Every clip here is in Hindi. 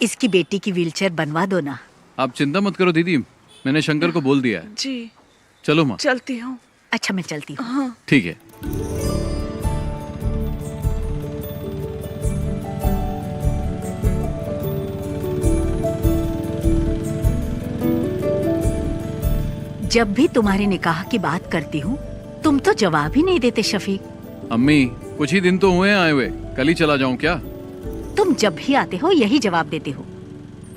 इसकी बेटी की व्हीलचेयर बनवा दो ना। आप चिंता मत करो दीदी, मैंने शंकर को बोल दिया है। जी चलो माँ। चलती हूँ। अच्छा मैं चलती हूँ। हाँ। ठीक है। जब भी तुम्हारे निकाह की बात करती हूँ तुम तो जवाब ही नहीं देते शफीक। अम्मी कुछ ही दिन तो हुए हैं आए हुए, कल ही चला जाऊं क्या? तुम जब भी आते हो यही जवाब देते हो।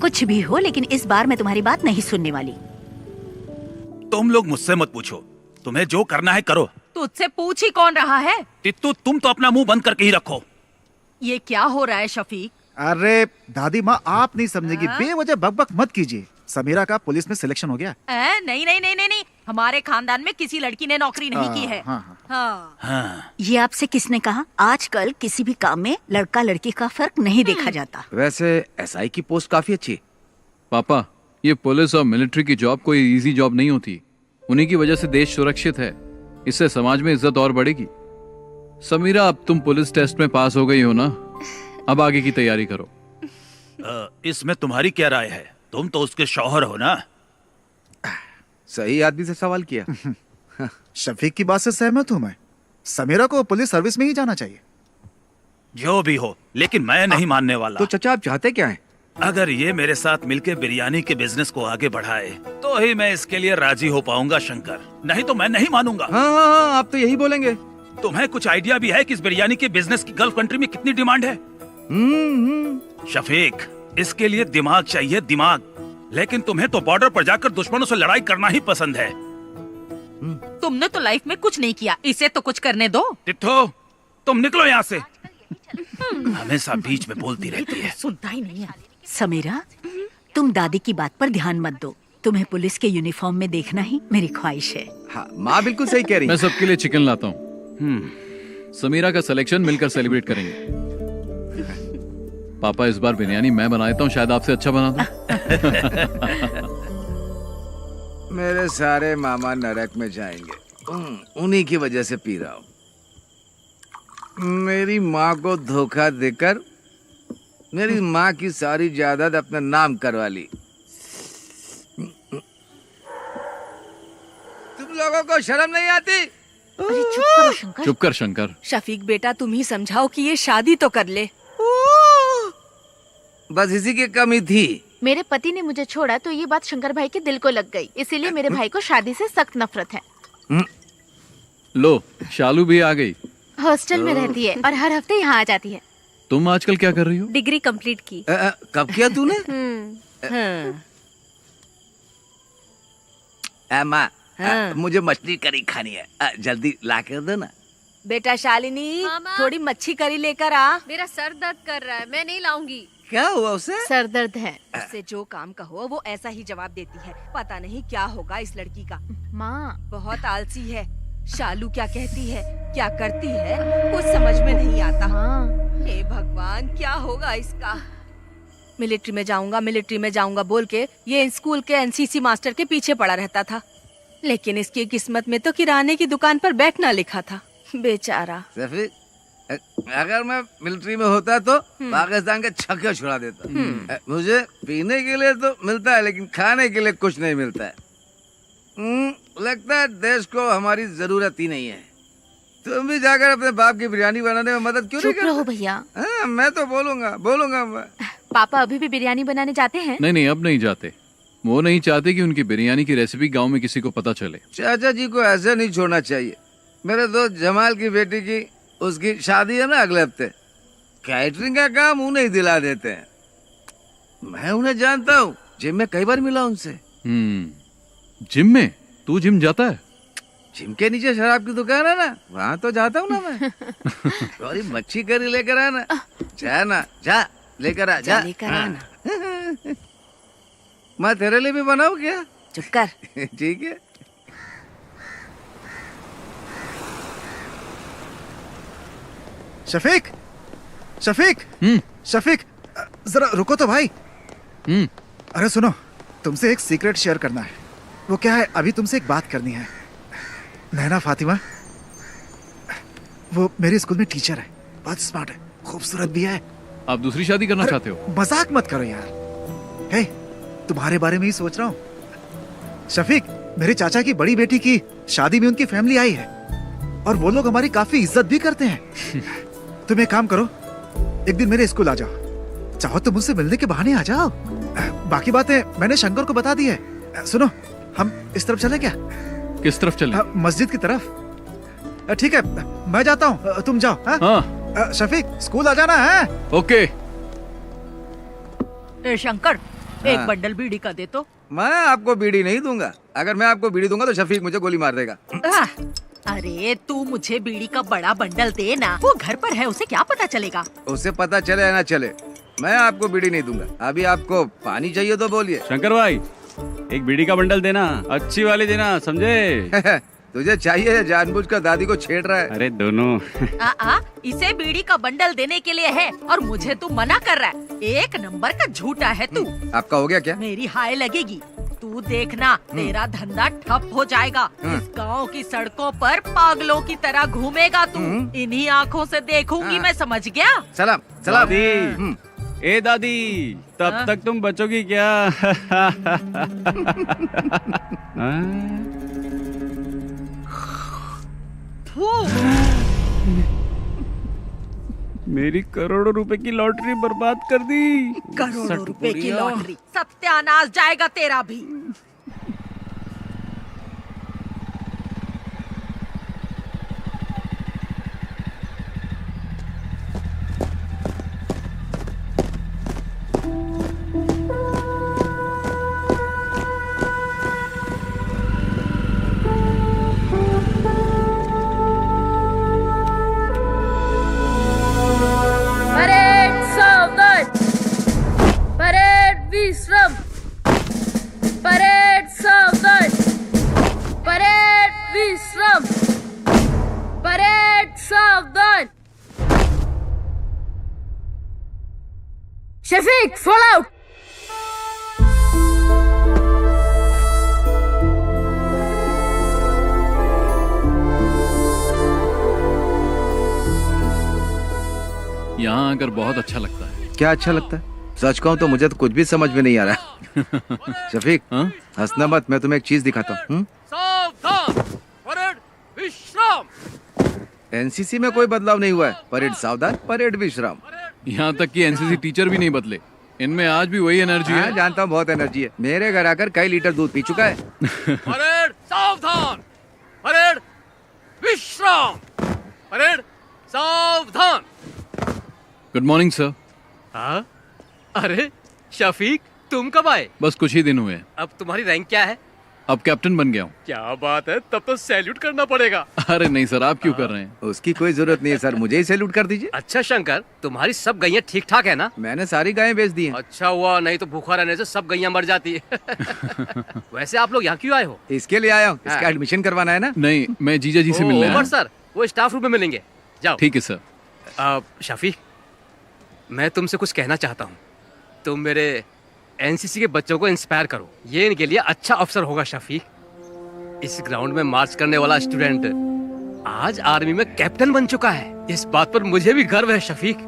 कुछ भी हो लेकिन इस बार मैं तुम्हारी बात नहीं सुनने वाली। तुम लोग मुझसे मत पूछो, तुम्हें जो करना है करो। तुझसे पूछ ही कौन रहा है? तित्तू तुम तो अपना मुंह बंद करके ही रखो। ये क्या हो रहा है शफीक? अरे दादी माँ, आप नहीं समझेगी, बेवजह बकबक मत कीजिए। समीरा का पुलिस में सिलेक्शन हो गया। नहीं नहीं नहीं नहीं नहीं, हमारे खानदान में किसी लड़की ने नौकरी नहीं की है। हाँ। ये आपसे किसने कहा? आजकल किसी भी काम में लड़का लड़की का फर्क नहीं देखा जाता। वैसे एसआई की पोस्ट काफी अच्छी है। पापा ये पुलिस और मिलिट्री की जॉब कोई इजी जॉब नहीं होती। उन्हीं की वजह से देश सुरक्षित है, इससे समाज में इज्जत और बढ़ेगी। समीरा अब तुम पुलिस टेस्ट में पास हो गई हो ना, अब आगे की तैयारी करो। इसमें तुम्हारी क्या राय है? तुम तो उसके शौहर हो ना। सही आदमी से सवाल किया। शफीक की बात से सहमत हूँ मैं। समीरा को पुलिस सर्विस में ही जाना चाहिए। जो भी हो, लेकिन मैं नहीं मानने वाला। तो चाचा आप चाहते क्या हैं? अगर ये मेरे साथ मिलके बिरयानी के बिजनेस को आगे बढ़ाए तो ही मैं इसके लिए राजी हो पाऊंगा शंकर, नहीं तो मैं नहीं मानूंगा। हाँ, आप तो यही बोलेंगे। तुम्हें कुछ आइडिया भी है कि इस बिरयानी के बिजनेस की गल्फ कंट्री में कितनी डिमांड है? शफीक, इसके लिए दिमाग चाहिए, दिमाग। लेकिन तुम्हें तो बॉर्डर पर जाकर दुश्मनों से लड़ाई करना ही पसंद है। तुमने तो लाइफ में कुछ नहीं किया, इसे तो कुछ करने दो। तित्थो, तुम निकलो यहाँ से। हमेशा बीच में बोलती रहती है। सुनता ही नहीं है। समीरा तुम दादी की बात पर ध्यान मत दो। तुम्हें पुलिस के यूनिफॉर्म में देखना ही मेरी ख्वाहिश है। हाँ, माँ बिल्कुल सही कह रही। मैं सबके लिए चिकन लाता हूँ। समीरा का सिलेक्शन मिलकर सेलिब्रेट करेंगे। पापा इस बार बिरयानी मैं बनाता हूँ, शायद आपसे अच्छा बना दूं। मेरे सारे मामा नरक में जाएंगे, उन्हीं की वजह से पी रहा हूँ। मेरी माँ को धोखा देकर मेरी माँ की सारी जायदाद अपने नाम करवा ली। तुम लोगों को शर्म नहीं आती? अरे चुप करो शंकर। चुप कर शंकर। शफीक बेटा तुम ही समझाओ कि ये शादी तो कर ले। बस इसी की कमी थी। मेरे पति ने मुझे छोड़ा तो ये बात शंकर भाई के दिल को लग गई, इसीलिए मेरे भाई को शादी से सख्त नफरत है। लो शालू भी आ गई। हॉस्टल में रहती है और हर हफ्ते यहाँ आ जाती है। तुम आजकल क्या कर रही हो? डिग्री कंप्लीट की। कब किया तूने? माँ, मुझे मछली करी खानी है, जल्दी ला कर दो ना। बेटा शालिनी, थोड़ी मच्छी करी लेकर आ। मेरा सर दर्द कर रहा है, मैं नहीं लाऊंगी। क्या हुआ उसे? सर दर्द है। उससे जो काम कहो वो ऐसा ही जवाब देती है। पता नहीं क्या होगा इस लड़की का। माँ बहुत आलसी है। शालू क्या कहती है, क्या करती है, कुछ समझ में नहीं आता। हे भगवान, क्या होगा इसका। मिलिट्री में जाऊंगा बोल के ये स्कूल के एनसीसी मास्टर के पीछे पड़ा रहता था, लेकिन इसकी किस्मत में तो किराने की दुकान पर बैठना लिखा था। बेचारा। अगर मैं मिलिट्री में होता तो पाकिस्तान के छक्के छुड़ा देता। मुझे पीने के लिए तो मिलता है, लेकिन खाने के लिए कुछ नहीं मिलता है। लगता है देश को हमारी जरूरत ही नहीं है। तुम भी जाकर अपने बाप की बिरयानी बनाने में मदद क्यों नहीं करते? चुप रहो भैया। मैं तो बोलूंगा मैं। पापा अभी भी बिरयानी बनाने जाते हैं? नहीं, अब नहीं जाते। वो नहीं चाहते कि उनकी बिरयानी की रेसिपी गांव में किसी को पता चले। चाचा जी को ऐसे नहीं छोड़ना चाहिए। मेरे दोस्त जमाल की बेटी की उसकी शादी है ना अगले हफ्ते। कैटरिंग का काम उन्हें ही दिला देते हैं। मैं उन्हें जानता हूँ, जिम में कई बार मिला उनसे। जिम में? तू जिम जाता है? जिम के नीचे शराब की दुकान है ना, वहाँ तो जाता हूँ ना मैं। थोड़ी मच्छी करी लेकर आना। जा लेकर आ जा। लेकर आना। मैं तेरे लिए भी बनाऊँ क्या? चुप कर। ठीक है। शफीक, शफीक, जरा रुको तो भाई। अरे सुनो, तुमसे एक सीक्रेट शेयर करना है। वो क्या है, अभी तुमसे एक बात करनी है। नैना फातिमा, वो मेरे स्कूल में टीचर है, बहुत स्मार्ट है, खूबसूरत भी है, आप दूसरी शादी करना चाहते हो? मजाक मत करो यार। हे, तुम्हारे बारे में ही सोच रहा हूँ। शफीक, मेरे चाचा की बड़ी बेटी की शादी में उनकी फैमिली आई है और वो लोग हमारी काफी इज्जत भी करते हैं। तुम एक काम करो, एक दिन मेरे स्कूल आ जाओ, चाहो तो मुझसे मिलने के बहाने आ जाओ। बाकी बातें मैंने शंकर को बता दी है। सुनो, हम इस तरफ चले क्या? किस तरफ चले? मस्जिद की तरफ। ठीक है, मैं जाता हूँ, तुम जाओ। हाँ? शफीक, स्कूल आ जाना है। ओके। ए शंकर, एक बंडल बीड़ी का दे तो। मैं आपको बीड़ी नहीं दूंगा। अगर मैं आपको बीड़ी दूंगा तो शफीक मुझे गोली मार देगा। अरे तू मुझे बीड़ी का बड़ा बंडल दे ना, वो घर पर है, उसे क्या पता चलेगा? उसे पता चले या ना चले, मैं आपको बीड़ी नहीं दूंगा। अभी आपको पानी चाहिए तो बोलिए। शंकर भाई, एक बीड़ी का बंडल देना, अच्छी वाली देना, समझे? तुझे चाहिए या जानबूझकर दादी को छेड़ रहा है? अरे दोनों। इसे बीड़ी का बंडल देने के लिए है और मुझे तू मना कर रहा है। एक नंबर का झूठा है तू। आपका हो गया क्या? मेरी हाय लगेगी। तू देखना, तेरा धंधा ठप हो जाएगा। इस गांव की सड़कों पर पागलों की तरह घूमेगा तू। इन्हीं आँखों से देखूंगी मैं, समझ गया? सलाम सलाम। ए दादी, तब तक तुम बचोगी क्या? मेरी करोड़ों रुपए की लॉटरी बर्बाद कर दी। करोड़ों रुपए की लॉटरी, सत्यानाश जाएगा तेरा भी। विश्राम। परेड सावधान। परेड विश्राम। परेड सावधान। Shafiq, fall out. यहाँ आकर बहुत अच्छा लगता है। क्या अच्छा लगता है? सच कहूँ तो मुझे तो कुछ भी समझ में नहीं आ रहा। शफीक, हंसना मत, मैं तुम्हें एक चीज दिखाता हूँ। सावधान, परेड विश्राम। एनसीसी में कोई बदलाव नहीं हुआ है। परेड सावधान, परेड विश्राम। यहाँ तक कि एनसीसी टीचर भी नहीं बदले, इनमें आज भी वही एनर्जी है। जानता हूँ, बहुत एनर्जी है। मेरे घर आकर कई लीटर दूध पी चुका है। परेड सावधान, परेड विश्राम। परेड सावधान। Good morning sir. हाँ? अरे शफीक, तुम कब आए? बस कुछ ही दिन हुए। अब तुम्हारी रैंक क्या है? अब कैप्टन बन गया हूँ। क्या बात है, तब तो सैल्यूट करना पड़ेगा। अरे नहीं सर, आप क्यों कर रहे हैं? उसकी कोई जरूरत नहीं है सर, मुझे ही सैल्यूट कर दीजिए। अच्छा शंकर, तुम्हारी सब गैया ठीक ठाक है ना? मैंने सारी गायें बेच दी हैं। अच्छा हुआ, नहीं तो भूखा रहने से सब गैया मर जाती है। वैसे आप लोग यहाँ क्यों आए हो? इसके लिए आया हूँ, इसका एडमिशन करवाना है ना। नहीं, मैं जीजा जी से मिलने आया हूँ। सर, वो स्टाफ रूम में मिलेंगे, जाओ। ठीक है सर। शफीक, मैं तुमसे कुछ कहना चाहता हूँ। तुम मेरे एनसीसी के बच्चों को इंस्पायर करो, ये इनके लिए अच्छा अवसर होगा। शफीक, इस ग्राउंड में मार्च करने वाला स्टूडेंट आज आर्मी में कैप्टन बन चुका है। इस बात पर मुझे भी गर्व है। शफीक,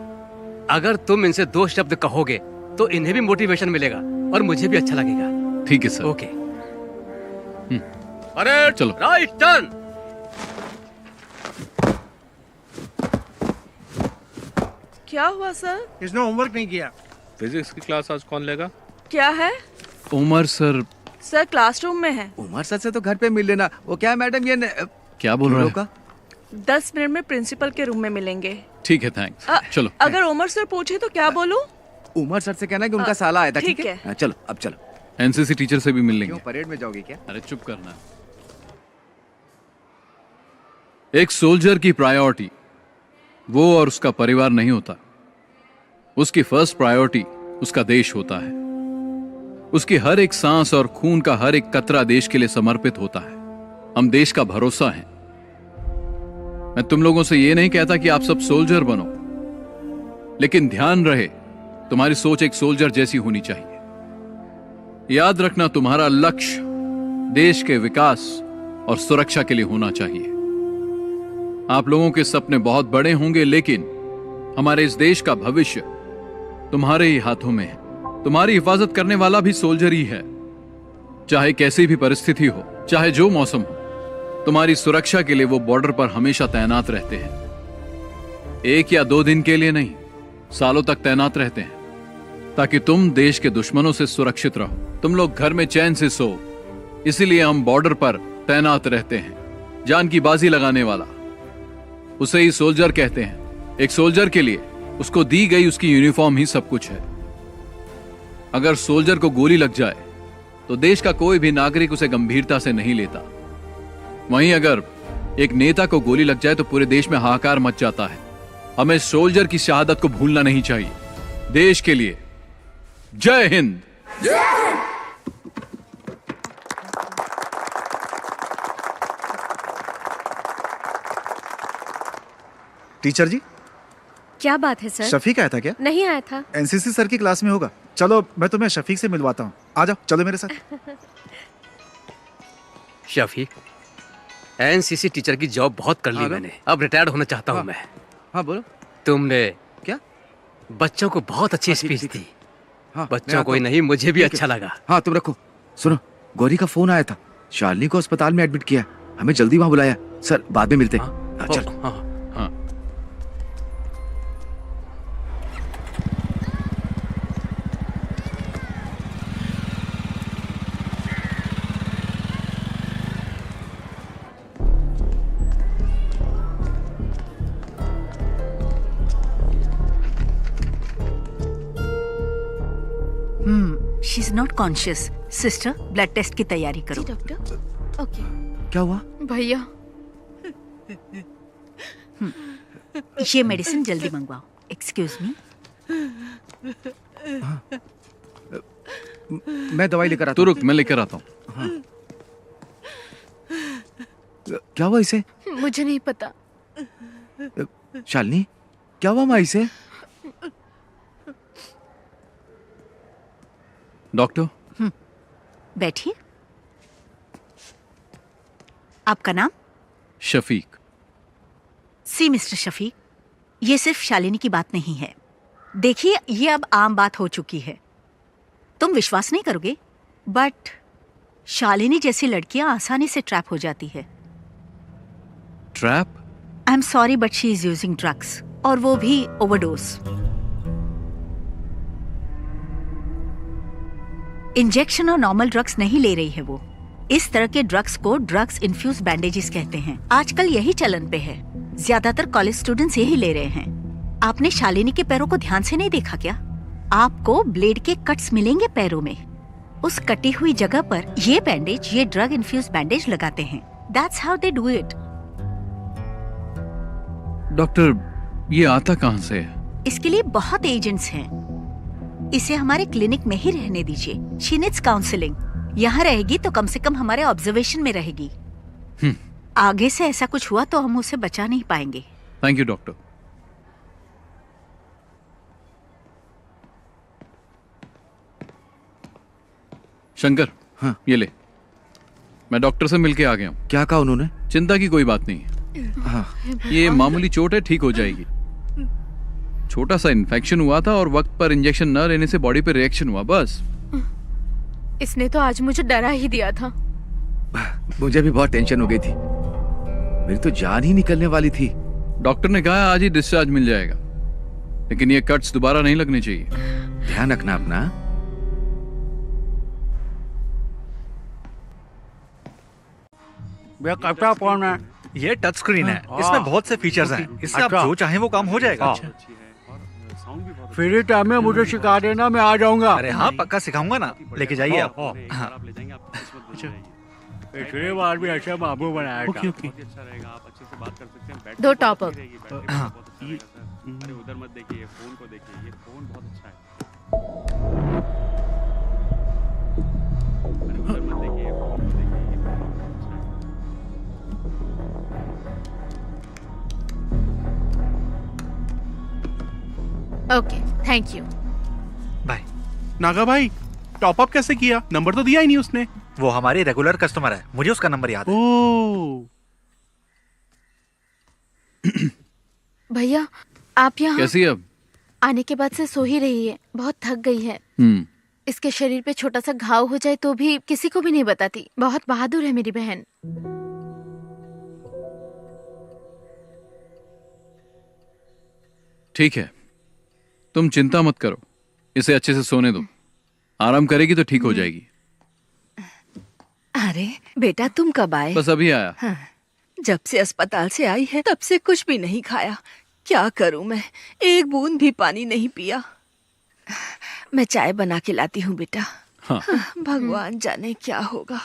अगर तुम इनसे 2 शब्द कहोगे तो इन्हें भी मोटिवेशन मिलेगा और मुझे भी अच्छा लगेगा। ठीक है सर। ओके। अरे चलो, राइट टर्न। क्या हुआ सर? इसने होमवर्क नहीं किया। फिजिक्स की क्लास आज कौन लेगा? क्या है? उमर सर। सर क्लासरूम में है। उमर सर से तो घर पे मिल लेना। वो क्या मैडम, ये क्या बोल रहा है? 10 मिनट में प्रिंसिपल के रूम में मिलेंगे। ठीक है, थैंक्स। चलो। अगर उमर सर पूछे तो क्या बोलूं? उमर सर से कहना कि उनका साला आया था। ठीक है, चलो अब चलो। एनसीसी टीचर से भी मिल लेंगे। क्यों, परेड में जाओगे क्या? अरे चुप करना। एक सोल्जर की प्रायोरिटी वो और उसका परिवार नहीं होता। उसकी फर्स्ट प्रायोरिटी उसका देश होता है। उसकी हर एक सांस और खून का हर एक कतरा देश के लिए समर्पित होता है। हम देश का भरोसा हैं। मैं तुम लोगों से यह नहीं कहता कि आप सब सोल्जर बनो, लेकिन ध्यान रहे तुम्हारी सोच एक सोल्जर जैसी होनी चाहिए। याद रखना, तुम्हारा लक्ष्य देश के विकास और सुरक्षा के लिए होना चाहिए। आप लोगों के सपने बहुत बड़े होंगे, लेकिन हमारे इस देश का भविष्य तुम्हारे ही हाथों में है। तुम्हारी हिफाजत करने वाला भी सोल्जर ही है, चाहे कैसी भी परिस्थिति हो, चाहे जो मौसम हो। तुम्हारी सुरक्षा के लिए वो बॉर्डर पर हमेशा तैनात रहते हैं। 1 या 2 दिन के लिए नहीं, सालों तक तैनात रहते हैं, ताकि तुम देश के दुश्मनों से सुरक्षित रहो, तुम लोग घर में चैन से सो। इसीलिए हम बॉर्डर पर तैनात रहते हैं। जान की बाजी लगाने वाला, उसे ही सोल्जर कहते हैं। एक सोल्जर के लिए उसको दी गई उसकी यूनिफॉर्म ही सब कुछ है। अगर सोल्जर को गोली लग जाए तो देश का कोई भी नागरिक उसे गंभीरता से नहीं लेता। वहीं अगर एक नेता को गोली लग जाए तो पूरे देश में हाहाकार मच जाता है। हमें सोल्जर की शहादत को भूलना नहीं चाहिए। देश के लिए जय हिंद। टीचर जी, क्या बात है सर? शफीक आया था क्या? नहीं आया था। एनसीसी सर की क्लास में होगा। चलो मैं तुम्हें शफीक से मिलवाता हूँ। आ जाओ, चलो मेरे साथ। शफीक, एनसीसी टीचर की जॉब बहुत कर ली मैंने, अब रिटायर्ड होना चाहता हूँ मैं। हाँ बोलो। तुमने क्या बच्चों को बहुत अच्छी स्पीच दी। हाँ, बच्चों को ही नहीं, मुझे भी अच्छा लगा। हाँ तुम रखो। सुनो, गौरी का फोन आया था। शालिनी को अस्पताल में एडमिट किया, हमें जल्दी वहाँ बुलाया। सर बाद में मिलते हैं। चल। हाँ। She is not conscious. Sister, blood test की तैयारी करो। जी डॉक्टर। ओके। क्या हुआ? भैया, ये मेडिसिन जल्दी मंगवाओ। Excuse me. मैं दवाई लेकर आता हूँ। रुक, मैं लेकर आता हूँ। हाँ। क्या हुआ इसे? मुझे नहीं पता। शालिनी, क्या हुआ माँ इसे? डॉक्टर। बैठिए। आपका नाम? शफीक। सी मिस्टर शफीक, ये सिर्फ शालिनी की बात नहीं है। देखिए, ये अब आम बात हो चुकी है। तुम विश्वास नहीं करोगे, बट शालिनी जैसी लड़कियां आसानी से ट्रैप हो जाती है। Trap? I am sorry but she is using drugs, और वो भी ओवरडोज। इंजेक्शन और नॉर्मल ड्रग्स नहीं ले रही है वो। इस तरह के ड्रग्स को ड्रग्स इन्फ्यूज बैंडेजेस कहते हैं। आजकल यही चलन पे है। ज्यादातर कॉलेज स्टूडेंट्स यही ले रहे हैं। आपने शालिनी के पैरों को ध्यान से नहीं देखा क्या? आपको ब्लेड के कट्स मिलेंगे पैरों में। उस कटी हुई जगह पर ये बैंडेज, ये ड्रग इन्फ्यूज बैंडेज लगाते हैं। That's how they do it. Doctor, ये आता कहाँ से है? इसके लिए बहुत एजेंट्स हैं। इसे हमारे क्लिनिक में ही रहने दीजिए। She needs counselling. यहाँ रहेगी तो कम से कम हमारे ऑब्जर्वेशन में रहेगी। आगे से ऐसा कुछ हुआ तो हम उसे बचा नहीं पाएंगे। Thank you doctor. शंकर, हाँ। ये ले। मैं डॉक्टर से मिलके आ गया हूँ। क्या कहा उन्होंने? चिंता की कोई बात नहीं है। हाँ। ये मामूली चोट है, ठीक हो जाएगी। छोटा सा इन्फेक्शन हुआ था और वक्त पर इंजेक्शन न लेने से बॉडी पे रिएक्शन हुआ, बस। इसने तो आज मुझे डरा ही दिया था। मुझे भी बहुत टेंशन हो गई थी। मेरी तो जान ही निकलने वाली थी। डॉक्टर ने कहा आज ही डिस्चार्ज मिल जाएगा, लेकिन ये कट्स दोबारा नहीं लगने चाहिए। ध्यान रखना अपना। भैया कैप्टा फोन है। ये टच स्क्रीन है, इसमें बहुत से फीचर्स हैं। इससे आप जो चाहें वो काम हो जाएगा। फ्री टाइम में मुझे सिखा देना, मैं आ जाऊंगा। अरे हाँ, पक्का सिखाऊंगा ना, लेके जाइए आप। पिछली बार भी ऐसा बाबू बनाया था। दो टॉप अप। उधर मत देखिए, फोन को देखिए। ये फोन बहुत अच्छा है। उधर मत देखिए, फोन को देखिए। ये फोन बहुत अच्छा है। Okay, thank you. Bye. Naga भाई, टॉप अप कैसे किया? नंबर तो दिया ही नहीं उसने। वो हमारी रेगुलर कस्टमर है, मुझे उसका नंबर याद है। भैया, आप यहाँ? कैसी अब? आने के बाद से सो ही रही है, बहुत थक गई है। इसके शरीर पे छोटा सा घाव हो जाए तो भी किसी को भी नहीं बताती। बहुत बहादुर है मेरी बहन। ठीक है, तुम चिंता मत करो, इसे अच्छे से सोने दो। आराम करेगी तो ठीक हो जाएगी। अरे बेटा, तुम कब आए? बस अभी आया। हाँ, जब से अस्पताल से आई है तब से कुछ भी नहीं खाया। क्या करूं मैं, एक बूंद भी पानी नहीं पिया। मैं चाय बना के लाती हूँ बेटा। हाँ। भगवान जाने क्या होगा।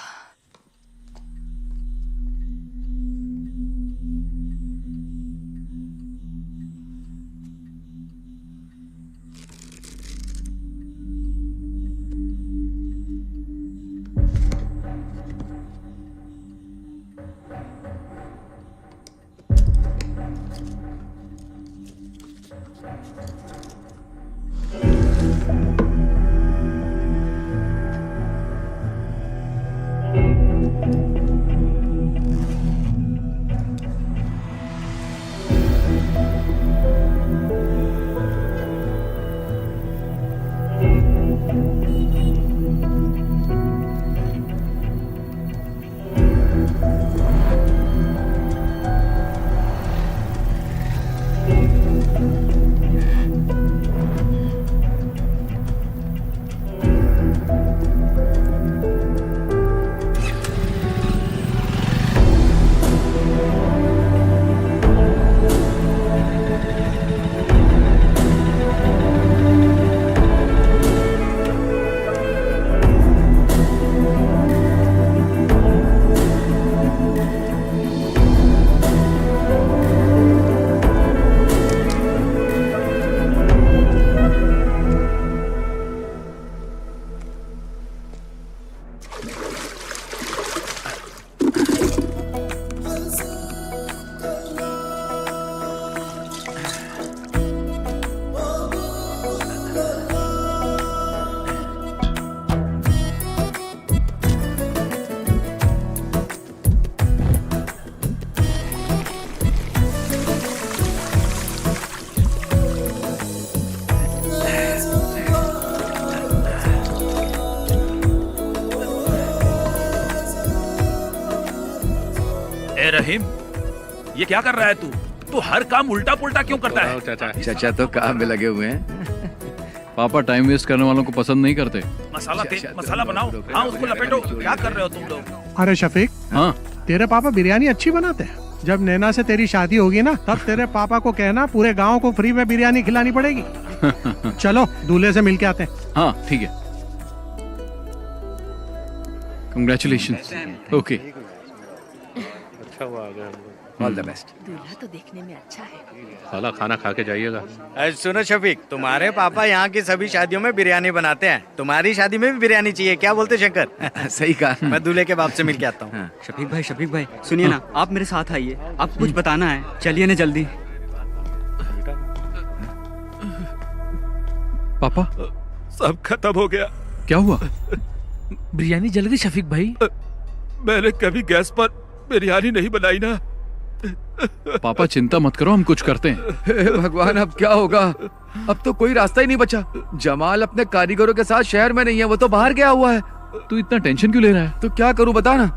रहीम, ये क्या कर रहा है तू हर काम उल्टा पुल्टा क्यों करता है? चाचा तो काम में लगे हुए हैं। पापा टाइम वेस्ट करने वालों को पसंद नहीं करते। मसाला बनाओ। हाँ, उसको लपेटो। क्या कर रहे हो तुम लोग? अरे शफीक, हाँ, तेरे पापा बिरयानी अच्छी बनाते हैं। जब नैना से तेरी शादी होगी ना, तब तेरे पापा को कहना पूरे गांव को फ्री में बिरयानी खिलानी पड़ेगी। चलो दूल्हे से मिल के आते हैं। हाँ ठीक है, कंग्रेचुलेशन। ओके, अच्छा हुआ आ गया। All the best. दूल्हा तो देखने में अच्छा है। साला खाना खा के जाइएगा। सुनो शफीक, तुम्हारे पापा यहाँ की सभी शादियों में बिरयानी बनाते हैं, तुम्हारी शादी में भी बिरयानी चाहिए, क्या बोलते शंकर? सही कहा। मैं दूल्हे के बाप से मिल के आता हूँ। शफीक भाई सुनिए ना, आप मेरे साथ आइए, आपको कुछ बताना है। चलिए ना जल्दी। पापा, सब खत्म हो गया। क्या हुआ? बिरयानी जल गई शफीक भाई। मैंने कभी गैस पर बिरयानी नहीं बनाई ना। पापा चिंता मत करो, हम कुछ करते हैं। हे भगवान, अब क्या होगा? अब तो कोई रास्ता ही नहीं बचा। जमाल अपने कारीगरों के साथ शहर में नहीं है, वो तो बाहर गया हुआ है। तू इतना टेंशन क्यों ले रहा है? तो क्या करूं बता ना।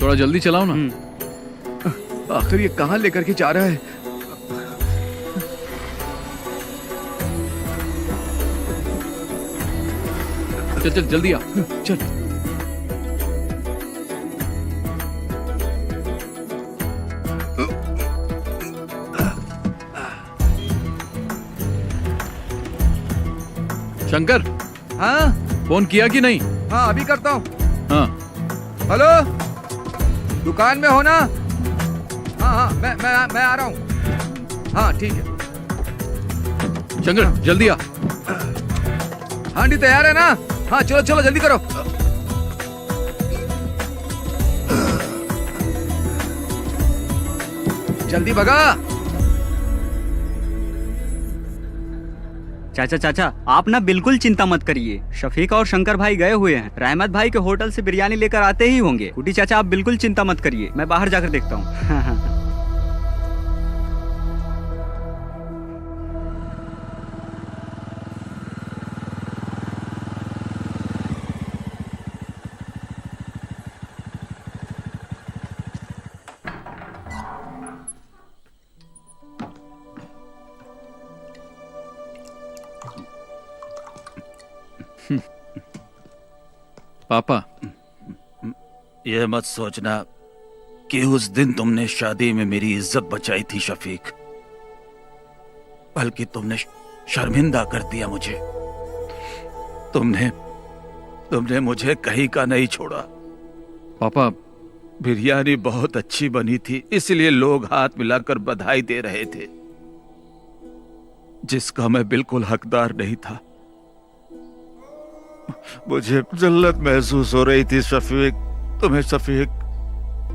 थोड़ा जल्दी चलाओ ना। आखिर ये कहाँ लेकर के जा रहा है? चल चल जल्दी आ। चल। शंकर, हाँ फोन किया कि नहीं? हाँ अभी करता हूँ। हाँ हेलो, दुकान में हो ना? हाँ हाँ मैं आ रहा हूँ। हाँ ठीक है। शंकर जल्दी आ। हांडी तैयार है ना? हाँ चलो चलो जल्दी करो। जल्दी भगा। चाचा आप ना बिल्कुल चिंता मत करिए। शफीक और शंकर भाई गए हुए हैं, रहमत भाई के होटल से बिरयानी लेकर आते ही होंगे। कुटी चाचा आप बिल्कुल चिंता मत करिए, मैं बाहर जाकर देखता हूँ। पापा, यह मत सोचना कि उस दिन तुमने शादी में मेरी इज्जत बचाई थी शफीक, बल्कि तुमने शर्मिंदा कर दिया मुझे। तुमने मुझे कहीं का नहीं छोड़ा। पापा, बिरयानी बहुत अच्छी बनी थी, इसलिए लोग हाथ मिलाकर बधाई दे रहे थे, जिसका मैं बिल्कुल हकदार नहीं था। मुझे जल्लत महसूस हो रही थी शफीक। तुम्हें शफीक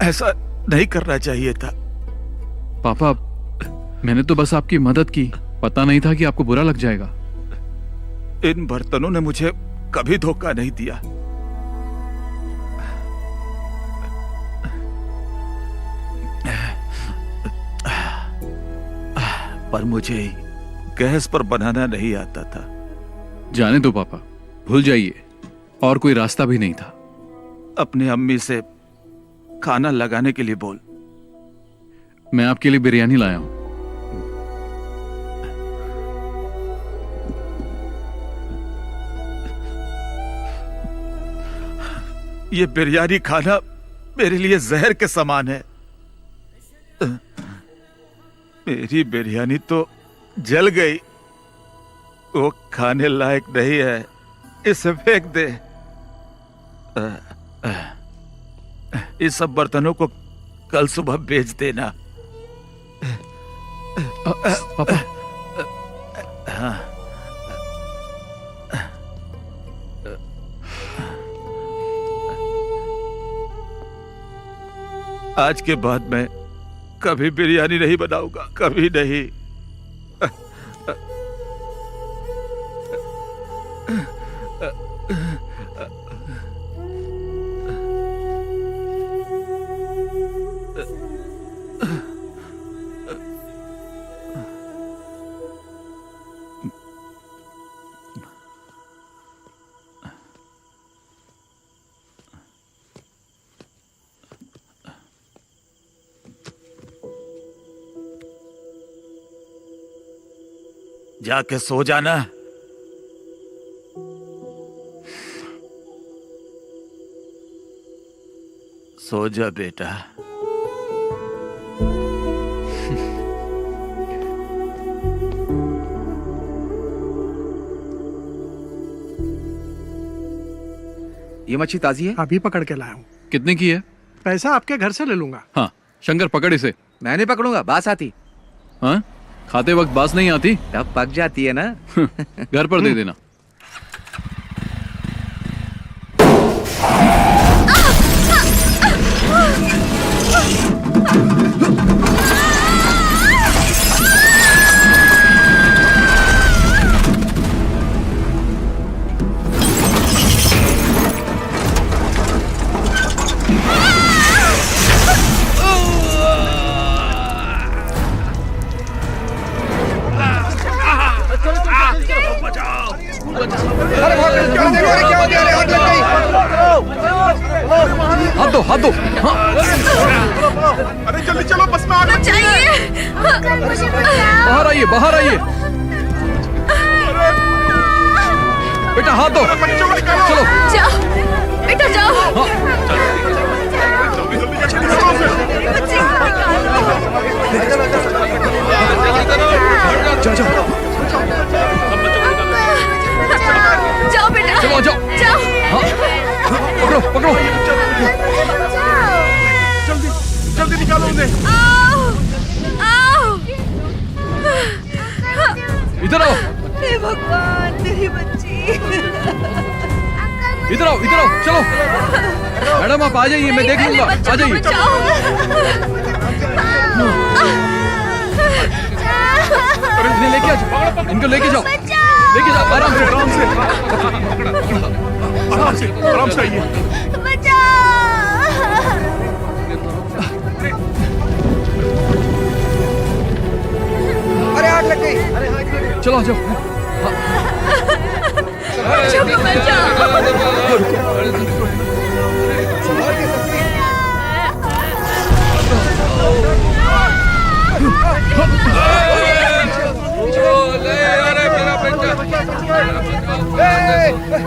ऐसा नहीं करना चाहिए था। पापा, मैंने तो बस आपकी मदद की, पता नहीं था कि आपको बुरा लग जाएगा। इन बर्तनों ने मुझे कभी धोखा नहीं दिया। पर मुझे गैस पर बनाना नहीं आता था। जाने दो पापा, भूल जाइए, और कोई रास्ता भी नहीं था। अपने अम्मी से खाना लगाने के लिए बोल। मैं आपके लिए बिरयानी लाया हूं। ये बिरयानी खाना मेरे लिए जहर के समान है। मेरी बिरयानी तो जल गई, वो खाने लायक नहीं है, इसे फेंक दे। इस सब बर्तनों को कल सुबह बेच देना। पापा, हाँ। आज के बाद मैं कभी बिरयानी नहीं बनाऊंगा, कभी नहीं। जाके सो जाना। सो जा बेटा। ये मच्छी ताजी है? अभी पकड़ के लाया हूँ। कितने की है? पैसा आपके घर से ले लूंगा। हाँ, शंकर पकड़ इसे। मैं नहीं पकड़ूंगा, बास आती। हाँ, खाते वक्त बास नहीं आती? तब पक जाती है ना। घर पर दे देना। हाथ दो, हाथ दो। अरे जल्दी चलो, बस में आना चाहिए। बाहर आइए, बाहर आइए। बेटा हाथ दो। चलो जाओ बेटा, जाओ। जाओ बेटा, चलो जाओ, जाओ। पकड़ो पकड़ो। जल्दी जल्दी निकालो उन्हें। इधर आओ। हे भगवान, तेरी बच्ची। इधर आओ, इधर आओ, चलो। मैडम आप आ जाइए, मैं देख लूंगा। आ जाइए। इन्हें लेके आ जाओ, इनको लेके जाओ, लेके जाओ। आराम से, आराम से, आराम से, आराम से आइए। अरे आग लग गई। चलो आ जाओ।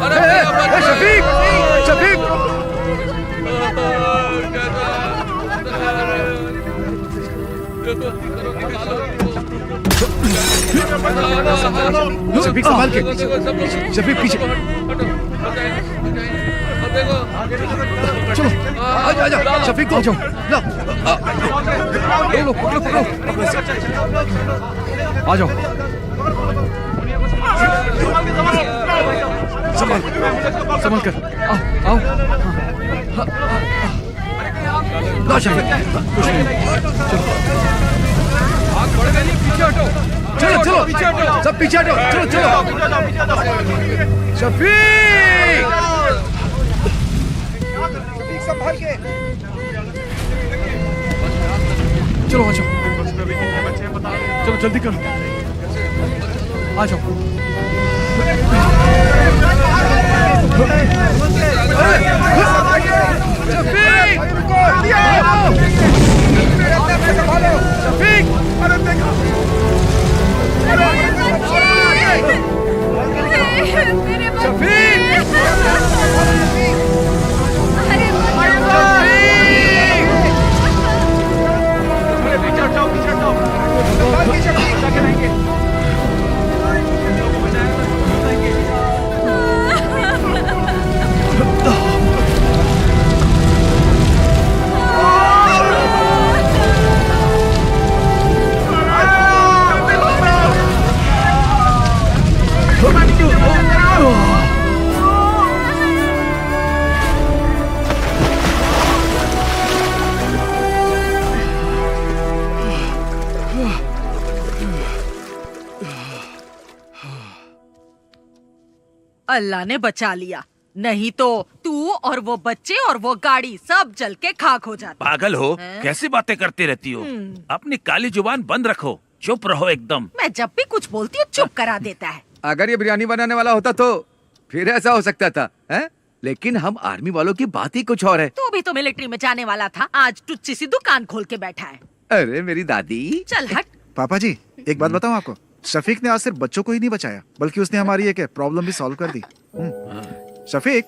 अरे शफीक संभाल के, शफीक पीछे। चलो आ जाओ शफीक को, आ जाओ, लो पकड़ो, आ जाओ, संभाल कर, आओ, लो शफीक, कुछ नहीं, चलो, सब पीछे हटो, चलो, शफीक संभाल के, चलो आ जाओ, चलो जल्दी करो, आ जाओ, शफीक, अरे देखो, अल्लाह ने बचा लिया, नहीं तो तू और वो बच्चे और वो गाड़ी सब जल के खाक हो जाते। पागल हो, कैसी बातें करती रहती हो? अपनी काली जुबान बंद रखो, चुप रहो एकदम। मैं जब भी कुछ बोलती हूँ चुप करा देता है। अगर ये बिरयानी बनाने वाला होता तो फिर ऐसा हो सकता था, हैं? लेकिन हम आर्मी वालों की बात ही कुछ और है। तू भी तो मिलिट्री में जाने वाला था, आज टुच्ची सी दुकान खोल के बैठा है। अरे मेरी दादी, चल हट। पापा जी एक बात बताऊं आपको, शफीक ने आज सिर्फ बच्चों को ही नहीं बचाया, बल्कि उसने हमारी एक प्रॉब्लम भी सॉल्व कर दी। शफीक,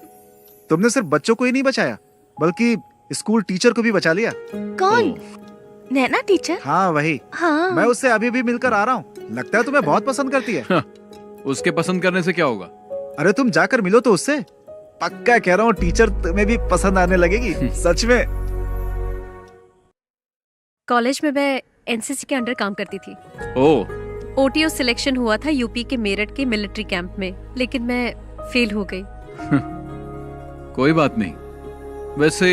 तुमने सिर्फ बच्चों को ही नहीं बचाया, बल्कि स्कूल टीचर को भी बचा लिया। कौन? नैना टीचर? हाँ वही। हाँ। मैं उससे अभी भी मिलकर आ रहा हूँ, लगता है तुम्हें बहुत पसंद करती है। उसके पसंद करने से क्या होगा? अरे तुम जाकर मिलो तो उससे, पक्का कह रहा हूँ टीचर तुम्हें भी पसंद आने लगेगी, सच में। कॉलेज में मैं एनसीसी के अंडर काम करती थी। ओह। ओटीओ सिलेक्शन हुआ था यूपी के मेरठ के मिलिट्री कैंप में, लेकिन मैं फेल हो गई। कोई बात नहीं, वैसे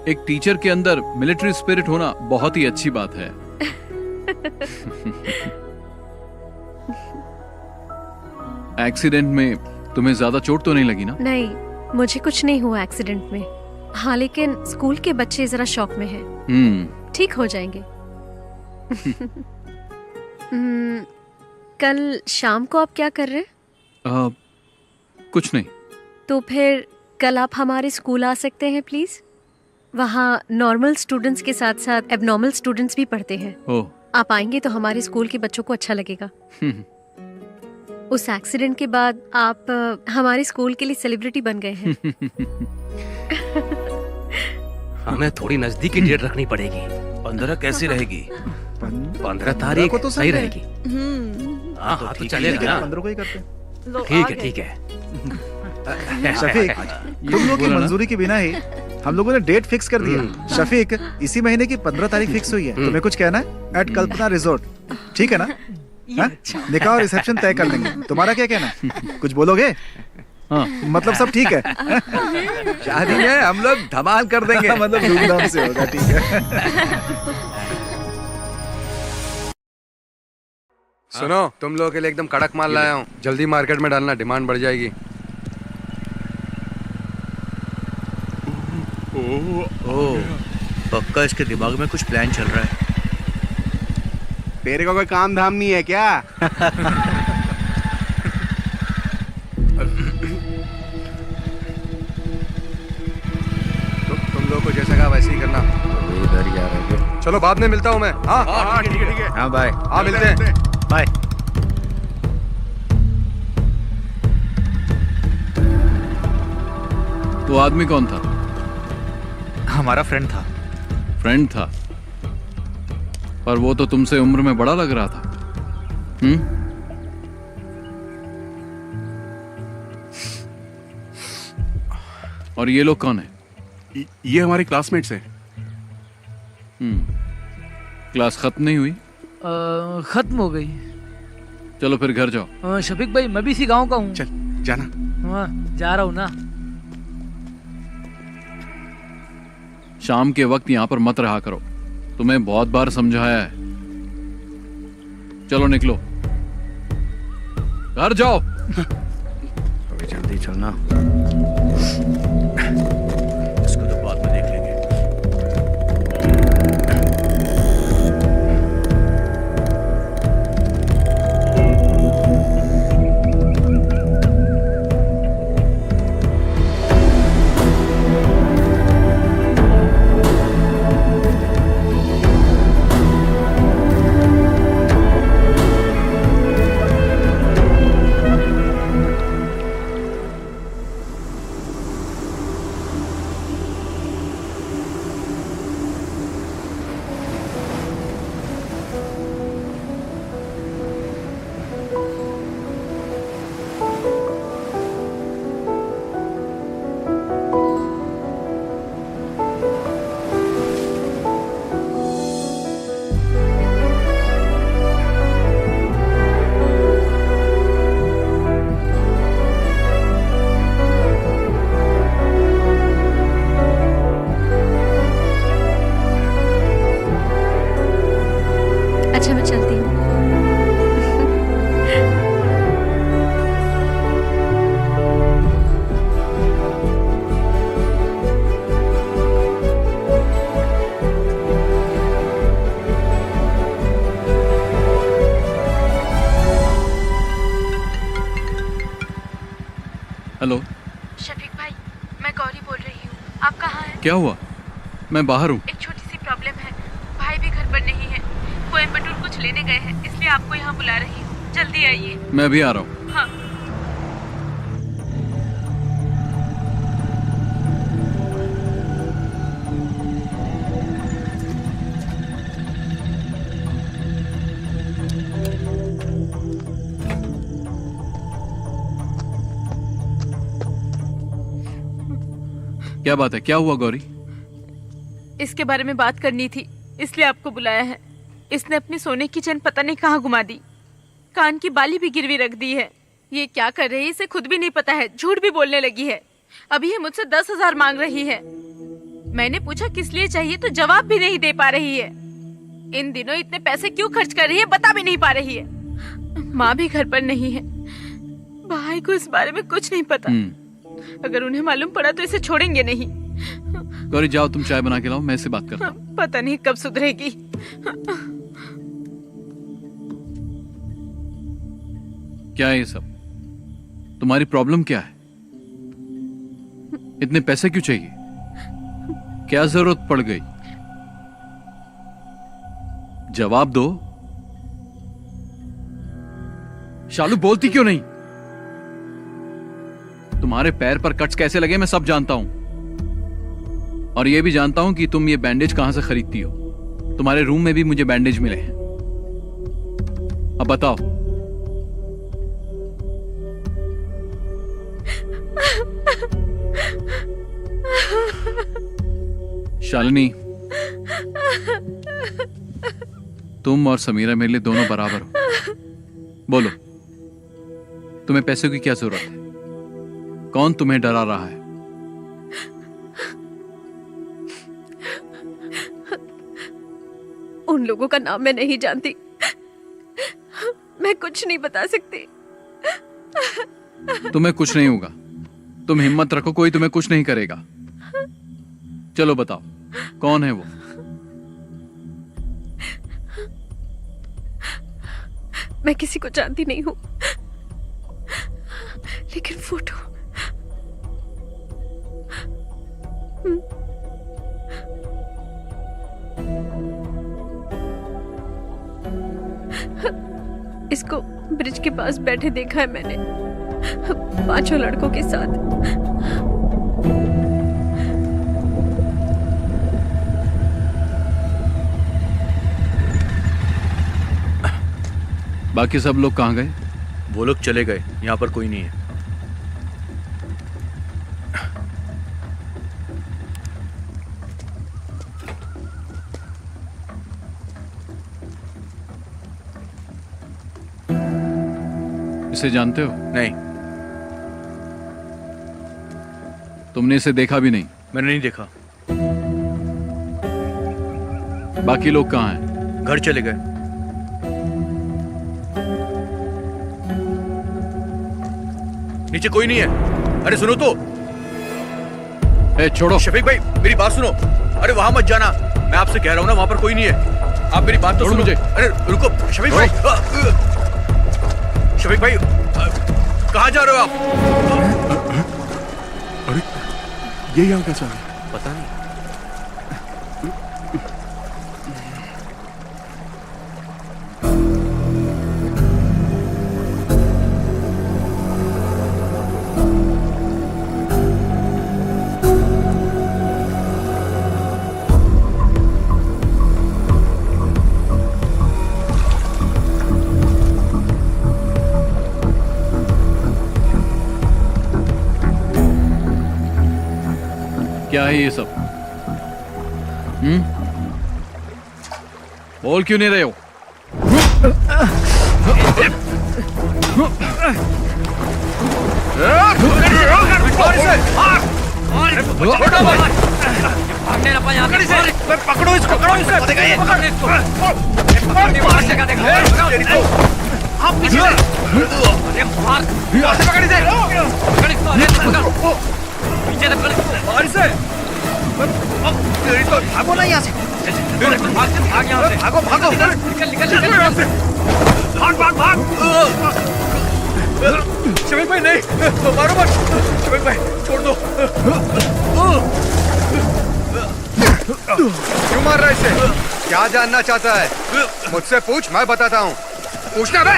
एक टीचर के अंदर मिलिट्री स्पिरिट होना बहुत ही अच्छी बात है। एक्सीडेंट में तुम्हें ज्यादा चोट तो नहीं लगी ना? नहीं, मुझे कुछ नहीं हुआ एक्सीडेंट में। हाँ, लेकिन स्कूल के बच्चे जरा शॉक में हैं। ठीक हो जाएंगे। कल शाम को आप क्या कर रहे हैं? कुछ नहीं। तो फिर कल आप हमारे स्कूल आ सकते हैं प्लीज? वहाँ नॉर्मल स्टूडेंट्स के साथ साथ एबनॉर्मल स्टूडेंट्स भी पढ़ते हैं। ओह। आप आएंगे तो हमारे स्कूल के बच्चों को अच्छा लगेगा। उस एक्सीडेंट के बाद आप हमारे स्कूल के लिए सेलिब्रिटी बन गए हैं। हमें थोड़ी नजदीकी डेट रखनी पड़ेगी। 15 कैसी रहेगी? 15 तारीख को तो सही संडे रहेगी। हाँ हाँ तो चलेगा ना। 15 को ही करते हैं। ठीक है ठीक है। शफीक, तुम लोग की मंजूरी के बिना ही हम लोगों ने डेट फिक्स कर दिया। शफीक, इसी महीने की 15 तारीख फिक्स हुई है। तुम्हें कुछ कहना है? एट कल्पना रिजॉर्ट, ठीक है ना? निकाह और रिसेप्शन तय कर लेंगे। तुम्हारा क्या कहना है? कुछ बोलोगे? हाँ। मतलब सब ठीक है? शादी में हम लोग धमाल कर देंगे। मतलब धूमधाम से होगा, ठीक है। सुनो, तुम लोगों के लिए एकदम कड़क माल लाया हूँ, जल्दी मार्केट में डालना, डिमांड बढ़ जाएगी। ओह, पक्का इसके दिमाग में कुछ प्लान चल रहा है। तेरे को कोई काम धाम नहीं है क्या? तुम लोग को जैसा कहा वैसे ही करना। इधर ही आ रहे हैं। चलो बाद में मिलता हूँ मैं। हाँ ठीक है। हाँ बाय। हाँ मिलते हैं। बाय। वो आदमी कौन था? हमारा फ्रेंड था। फ्रेंड था? पर वो तो तुमसे उम्र में बड़ा लग रहा था। और ये लोग कौन है? ये हमारे क्लासमेट्स हैं। क्लास खत्म नहीं हुई? खत्म हो गई। चलो फिर घर जाओ। शफीक भाई, मैं भी इसी गांव का हूँ। चल जाना। हाँ, जा रहा हूँ ना। शाम के वक्त यहाँ पर मत रहा करो, तुम्हें बहुत बार समझाया है। चलो निकलो, घर जाओ। थोड़ी जल्दी चलना, इसको तो बाद में देख लेंगे। अच्छा, मैं चलती हूँ। हेलो शफीक भाई, मैं गौरी बोल रही हूँ। आप कहाँ हैं? क्या हुआ? मैं बाहर हूँ। एक छोटी सी प्रॉब्लम है। भाई भी घर पर नहीं है, कोयम्बटूर कुछ लेने गए हैं, इसलिए आपको यहाँ बुला रही हूँ। जल्दी आइए। मैं भी आ रहा हूँ। हाँ। क्या बात है? क्या हुआ गौरी? इसके बारे में बात करनी थी, इसलिए आपको बुलाया है। इसने अपनी सोने की चेन पता नहीं कहाँ घुमा दी, कान की बाली भी गिरवी रख दी है। ये क्या कर रही है इसे खुद भी नहीं पता है, झूठ भी बोलने लगी है। अभी ये मुझसे 10,000 मांग रही है। मैंने पूछा किस लिए चाहिए तो जवाब भी नहीं दे पा रही है। इन दिनों इतने पैसे क्यों खर्च कर रही है बता भी नहीं पा रही है। माँ भी घर पर नहीं है, भाई को इस बारे में कुछ नहीं पता। अगर उन्हें मालूम पड़ा तो इसे छोड़ेंगे नहीं। गौरी जाओ, तुम चाय बना के लाओ, मैं इससे बात करता हूँ। पता नहीं कब सुधरेगी। क्या है ये सब? तुम्हारी प्रॉब्लम क्या है? इतने पैसे क्यों चाहिए? क्या जरूरत पड़ गई? जवाब दो। शालू बोलती क्यों नहीं? तुम्हारे पैर पर कट्स कैसे लगे मैं सब जानता हूं, और यह भी जानता हूं कि तुम ये बैंडेज कहां से खरीदती हो। तुम्हारे रूम में भी मुझे बैंडेज मिले हैं। अब बताओ। शालिनी, तुम और समीरा मेरे लिए दोनों बराबर हो। बोलो, तुम्हें पैसों की क्या जरूरत है? कौन तुम्हें डरा रहा है? उन लोगों का नाम मैं नहीं जानती, मैं कुछ नहीं बता सकती। तुम्हें कुछ नहीं होगा, तुम हिम्मत रखो, कोई तुम्हें कुछ नहीं करेगा। चलो बताओ, कौन है वो? मैं किसी को जानती नहीं हूँ, लेकिन फोटो इसको ब्रिज के पास बैठे देखा है मैंने, 5 लड़कों के साथ। बाकी सब लोग कहाँ गए? वो लोग चले गए, यहाँ पर कोई नहीं है। इसे जानते हो? नहीं। तुमने इसे देखा भी नहीं? मैंने नहीं देखा। बाकी लोग कहाँ हैं? घर चले गए। नीचे कोई नहीं है। अरे सुनो तो। छोड़ो। शफीक भाई मेरी बात सुनो। अरे वहां मत जाना, मैं आपसे कह रहा हूं ना, वहां पर कोई नहीं है। आप मेरी बात तो सुनो। मुझे। अरे रुको शफीक भाई। शफीक भाई कहाँ जा रहे हो आप? अरे ये यहाँ कैसा है? पता नहीं। क्या है ये सब? बोल क्यों नहीं रहे हो? पकड़ो इसको, पकड़ो इसे। भागो ना यहाँ से। भागो भागो, निकल निकल यहाँ से। भाग भाग भाग। शफीक भाई नहीं, मारो मत। शफीक भाई छोड़ दो। क्यों मार रहा है इसे? क्या जानना चाहता है? मुझसे पूछ, मैं बताता हूँ। पूछना बे।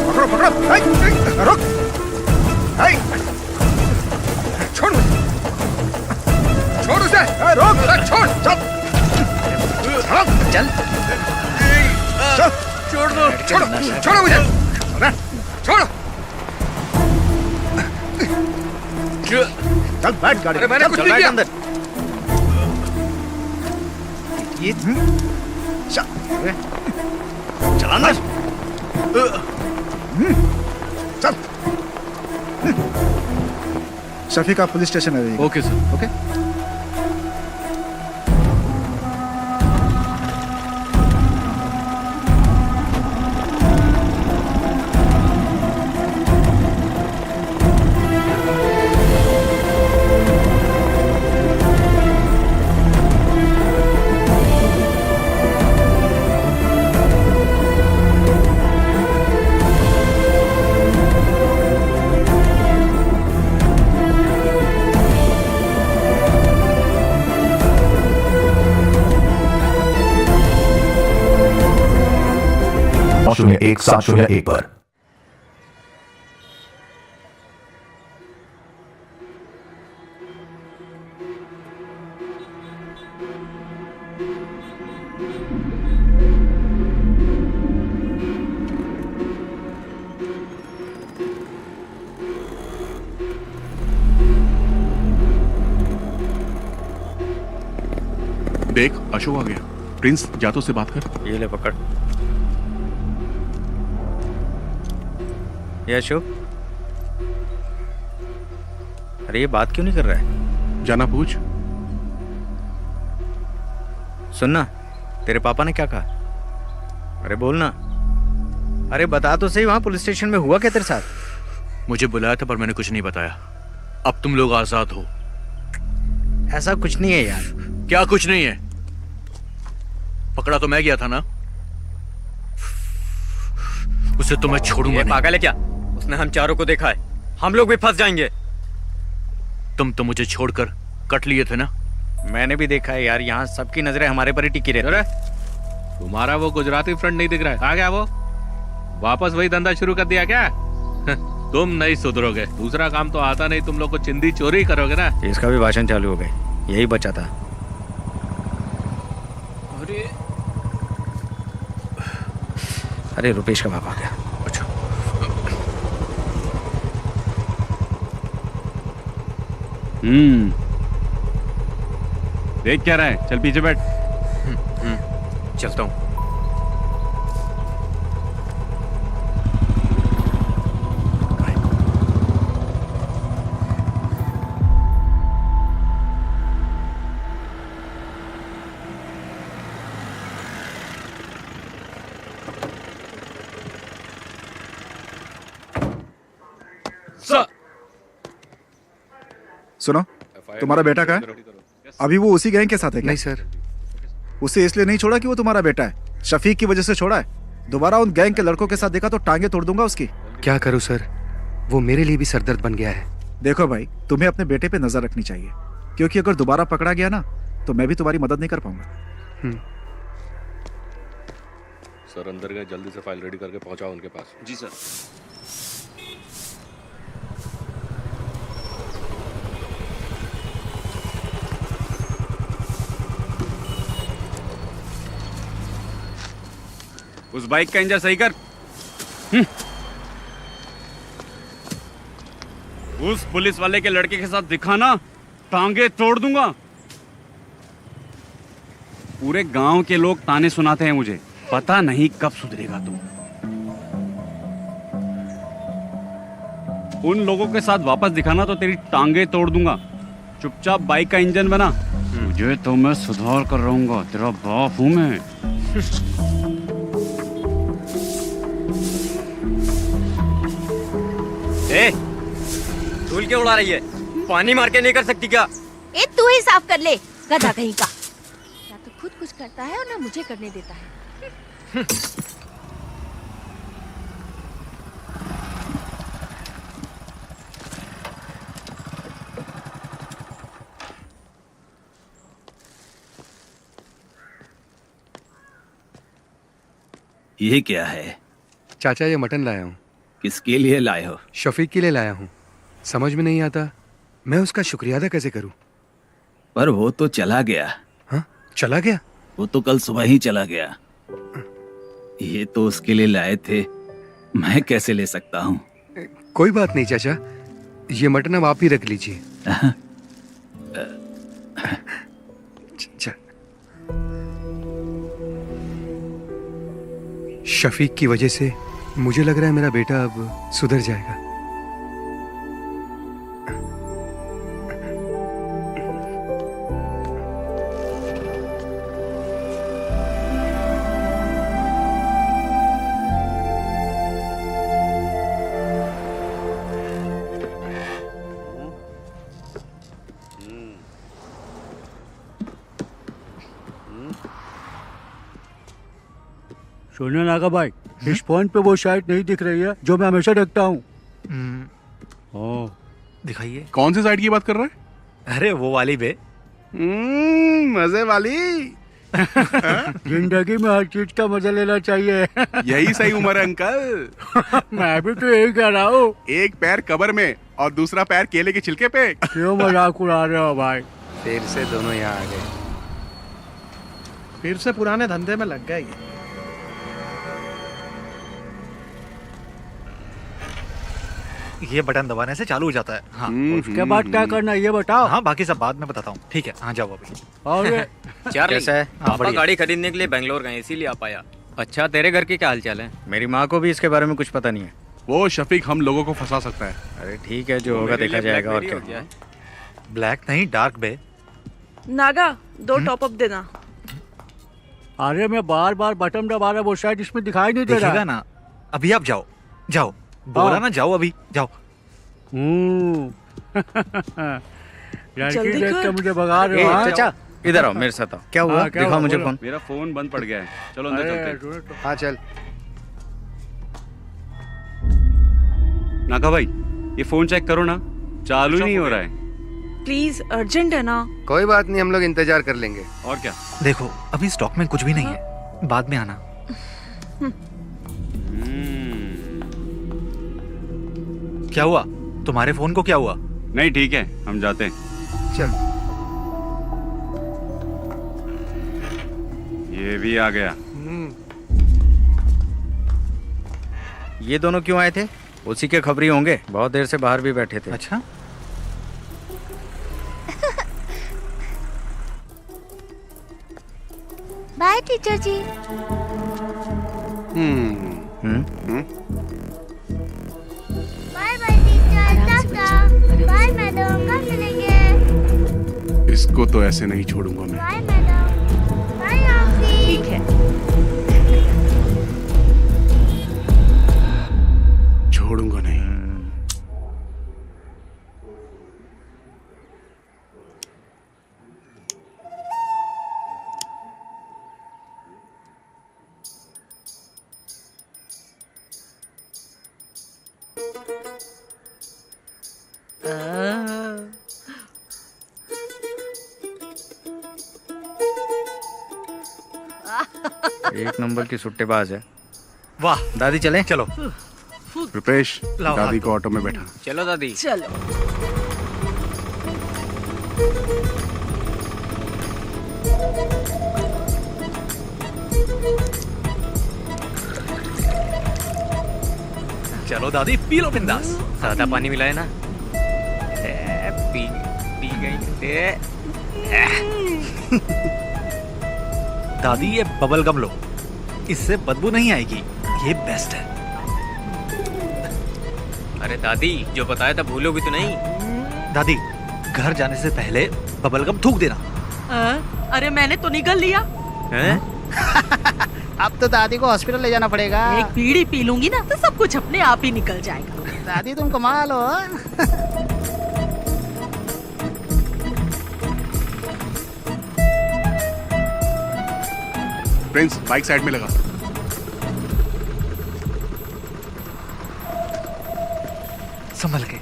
पकड़ो पकड़ो। रुक। छोड़ मुझे। छोड़ उसे। रुक। छोड़। चल। छोड़ दो। छोड़ो। छोड़ो मुझे। छोड़ो। चल बैठ गाड़ी। अरे मैंने कुछ नहीं किया। अंदर। ये चलाना। चल। शफीक आप पुलिस स्टेशन आ जाइए। Okay sir. ओके। शून्य 1701 पर। देख अशोक आ गया। प्रिंस जा तो से बात कर। ये ले पकड़। ये अशोक, अरे ये बात क्यों नहीं कर रहा है? जाना पूछ। सुनना, तेरे पापा ने क्या कहा? अरे बोलना। अरे बता तो सही, वहां पुलिस स्टेशन में हुआ क्या तेरे साथ? मुझे बुलाया था पर मैंने कुछ नहीं बताया। अब तुम लोग आजाद हो। ऐसा कुछ नहीं है यार। क्या कुछ नहीं है? पकड़ा तो मैं गया था ना। उसे तो मैं छोड़ूंगा नहीं। पागल है क्या? उसने हम चारों को देखा है। हम लोग भी फंस जाएंगे। तुम तो मुझे छोड़कर कट लिए थे ना। मैंने भी देखा है यार, यहाँ सबकी नजरें हमारे पर ही टिकी रहती है। तुम्हारा वो गुजराती फ्रेंड नहीं दिख रहा है? आ गया वो? वापस वही धंधा शुरू कर दिया क्या? तुम नहीं सुधरोगे। दूसरा काम तो आता नहीं, तुम लोग को चिंदी चोरी करोगे ना। इसका भी भाषण चालू हो गई, यही बचा था। अरे रुपेश का बाप आ गया। अच्छा देख क्या रहा है, चल पीछे बैठ। चलता हूँ। सुनो, तुम्हारा बेटा कहाँ है? अभी वो उसी गैंग के साथ है क्या? नहीं सर। उसे इसलिए नहीं छोड़ा कि वो तुम्हारा बेटा है, शफीक की वजह से छोड़ा है। दोबारा उन गैंग के लड़कों के साथ देखा तो टांगे तोड़ दूंगा उसकी। क्या करूं सर, वो मेरे लिए भी सरदर्द बन गया है। देखो भाई, तुम्हें अपने बेटे पे नजर रखनी चाहिए, क्योंकि अगर दोबारा पकड़ा गया ना तो मैं भी तुम्हारी मदद नहीं कर पाऊंगा। सर अंदर गए, जल्दी से फाइल रेडी करके पहुंचाओ उनके पास। जी सर। उस बाइक का इंजन सही कर। उस पुलिस वाले के लड़के के साथ दिखाना, टांगे तोड़ दूंगा। पूरे गांव के लोग ताने सुनाते हैं मुझे, पता नहीं कब सुधरेगा तू। उन लोगों के साथ वापस दिखाना तो तेरी टांगे तोड़ दूंगा। चुपचाप बाइक का इंजन बना, मुझे तो मैं सुधार कर रहूंगा, तेरा बाप हूं मैं। धूल क्यों उड़ा रही है? पानी मार के नहीं कर सकती क्या? ए तू ही साफ कर ले, गधा कहीं का। या तो खुद कुछ करता है और ना मुझे करने देता है। ये क्या है? चाचा ये मटन लाया हूँ। किसके लिए लाए हो? शफीक के लिए लाया हूँ। समझ में नहीं आता मैं उसका शुक्रिया अदा कैसे करूँ। पर वो तो चला गया। हाँ, चला गया? वो तो कल सुबह ही चला गया। ये तो उसके लिए लाए थे, मैं कैसे ले सकता हूँ? कोई बात नहीं चाचा, ये मटन अब आप ही रख लीजिए। शफीक की वजह से मुझे लग रहा है मेरा बेटा अब सुधर जाएगा। सुनो नागा भाई, इस फोन पे वो शायद नहीं दिख रही है जो मैं हमेशा देखता हूँ। दिखाइए। कौन सी साइड की बात कर रहा है? अरे वो वाली बे। मजे वाली। जिंदगी में हर चीज का मजा लेना चाहिए। यही सही उम्र है अंकल। मैं भी तो यही कह रहा हूँ। एक पैर कब्र में और दूसरा पैर केले के छिलके पे। क्यों मजाक उड़ा रहे हो भाई? फिर से दोनों यहाँ आ गए। फिर से पुराने धंधे में लग गए। ये बटन दबाने से चालू हो जाता है। हाँ। उसके बाद क्या करना है ये बताओ। हाँ, बाकी सब बाद में बताता हूँ। ठीक है, हाँ जाओ अभी। चार्ली, कैसा है? पापा गाड़ी खरीदने के लिए बेंगलोर गए, इसीलिए आ पाया। अच्छा, तेरे घर के क्या हालचाल है? मेरी माँ को भी इसके बारे में कुछ पता नहीं है। वो शफीक हम लोगों को फंसा सकता है। अरे ठीक है, जो होगा देखा जाएगा। और क्या? ब्लैक नहीं, डार्क बे। नागा, 2 टॉप अप देना। अरे मैं बार बार बटन दबा रहा, वो शायद इसमें दिखाई नहीं दे रहा। दिखेगा ना। अभी आप जाओ, जाओ। बोला ना जाओ, अभी जाओ। लड़की देख के मुझे भगा रहे हो। चाचा इधर आओ, मेरे साथ आओ। क्या हुआ? दिखाओ मुझे फोन। मेरा फोन बंद पड़ गया है, चलो अंदर चलते हैं। हाँ चल। नागा भाई, ये फोन चेक करो ना, चालू ही नहीं हो रहा है। प्लीज, अर्जेंट है ना। कोई बात नहीं, हम लोग इंतजार कर लेंगे। और क्या? देखो, अभी स्टॉक में कुछ भी नहीं है, बाद में आना। क्या हुआ? तुम्हारे फोन को क्या हुआ? नहीं ठीक है, हम जाते हैं। चल। ये भी आ गया। ये दोनों क्यों आए थे? उसी के खबरी होंगे, बहुत देर से बाहर भी बैठे थे। अच्छा। Bye teacher ji. Bye bye teacher, tata. Bye madam, कब मिलेंगे? इसको तो ऐसे नहीं छोड़ूंगा मैं। Bye madam. Bye aunty. ठीक है। छोड़ूंगा नहीं। एक नंबर की सुट्टेबाज है। वाह दादी, चले? चलो। रुपेश, लाओ दादी हाथ। को ऑटो में बैठा। चलो दादी। चलो। चलो दादी, पी लो बिंदास। सादा पानी मिलाए ना? पी पी गई। दादी ये बबल गम लो, इससे बदबू नहीं आएगी, ये बेस्ट है। अरे दादी, जो बताया था भूलोगी तो नहीं? दादी, घर जाने से पहले बबल गम थूक देना। अरे मैंने तो निगल लिया। अब तो दादी को हॉस्पिटल ले जाना पड़ेगा। एक बीड़ी पी लूंगी ना तो सब कुछ अपने आप ही निकल जाएगा। दादी तुम कमाल हो। प्रिंस, बाइक साइड में लगा। संभल के।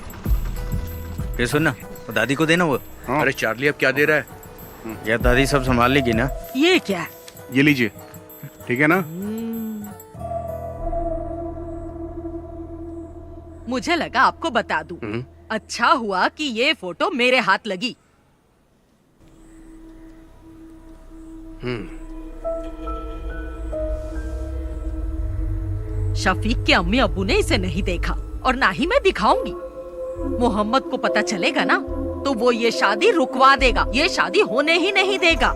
ये सुनना, वो दादी को देना वो। अरे चार्ली, अब क्या दे रहा है? यार दादी सब संभाल लेगी ना? ये क्या है? ये लीजिए, ठीक है ना? मुझे लगा आपको बता दूं। अच्छा हुआ कि ये फोटो मेरे हाथ लगी। शफीक के अम्मी अब्बू ने इसे नहीं देखा और ना ही मैं दिखाऊंगी। मोहम्मद को पता चलेगा ना तो वो ये शादी रुकवा देगा, ये शादी होने ही नहीं देगा।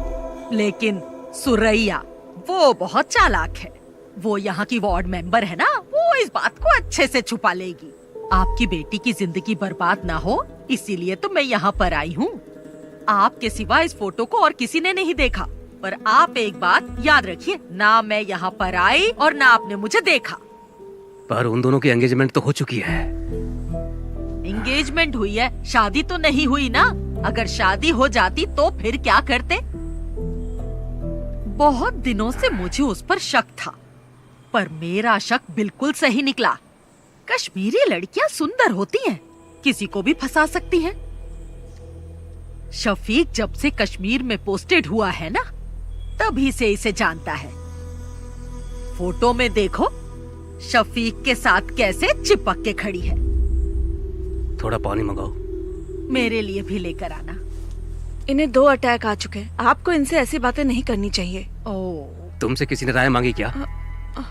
लेकिन सुरैया वो बहुत चालाक है, वो यहाँ की वार्ड मेंबर है ना, वो इस बात को अच्छे से छुपा लेगी। आपकी बेटी की जिंदगी बर्बाद ना हो इसीलिए तो मैं यहाँ पर आई हूँ। आपके सिवा इस फोटो को और किसी ने नहीं देखा, पर आप एक बात याद रखिए, ना मैं यहाँ पर आई और ना आपने मुझे देखा। पर उन दोनों की एंगेजमेंट तो हो चुकी है। एंगेजमेंट हुई है, शादी तो नहीं हुई ना। अगर शादी हो जाती तो फिर क्या करते? बहुत दिनों से मुझे उस पर शक था, पर मेरा शक बिल्कुल सही निकला। कश्मीरी लड़कियां सुंदर होती हैं, किसी को भी फंसा सकती हैं। शफीक जब से कश्मीर में पोस्टेड हुआ है ना, तभी से इसे जानता है। फोटो में देखो शफीक के साथ कैसे चिपक के खड़ी है। थोड़ा पानी मंगाओ। मेरे लिए भी लेकर आना। इन्हें 2 अटैक आ चुके हैं, आपको इनसे ऐसी बातें नहीं करनी चाहिए। तुमसे किसी ने राय मांगी क्या?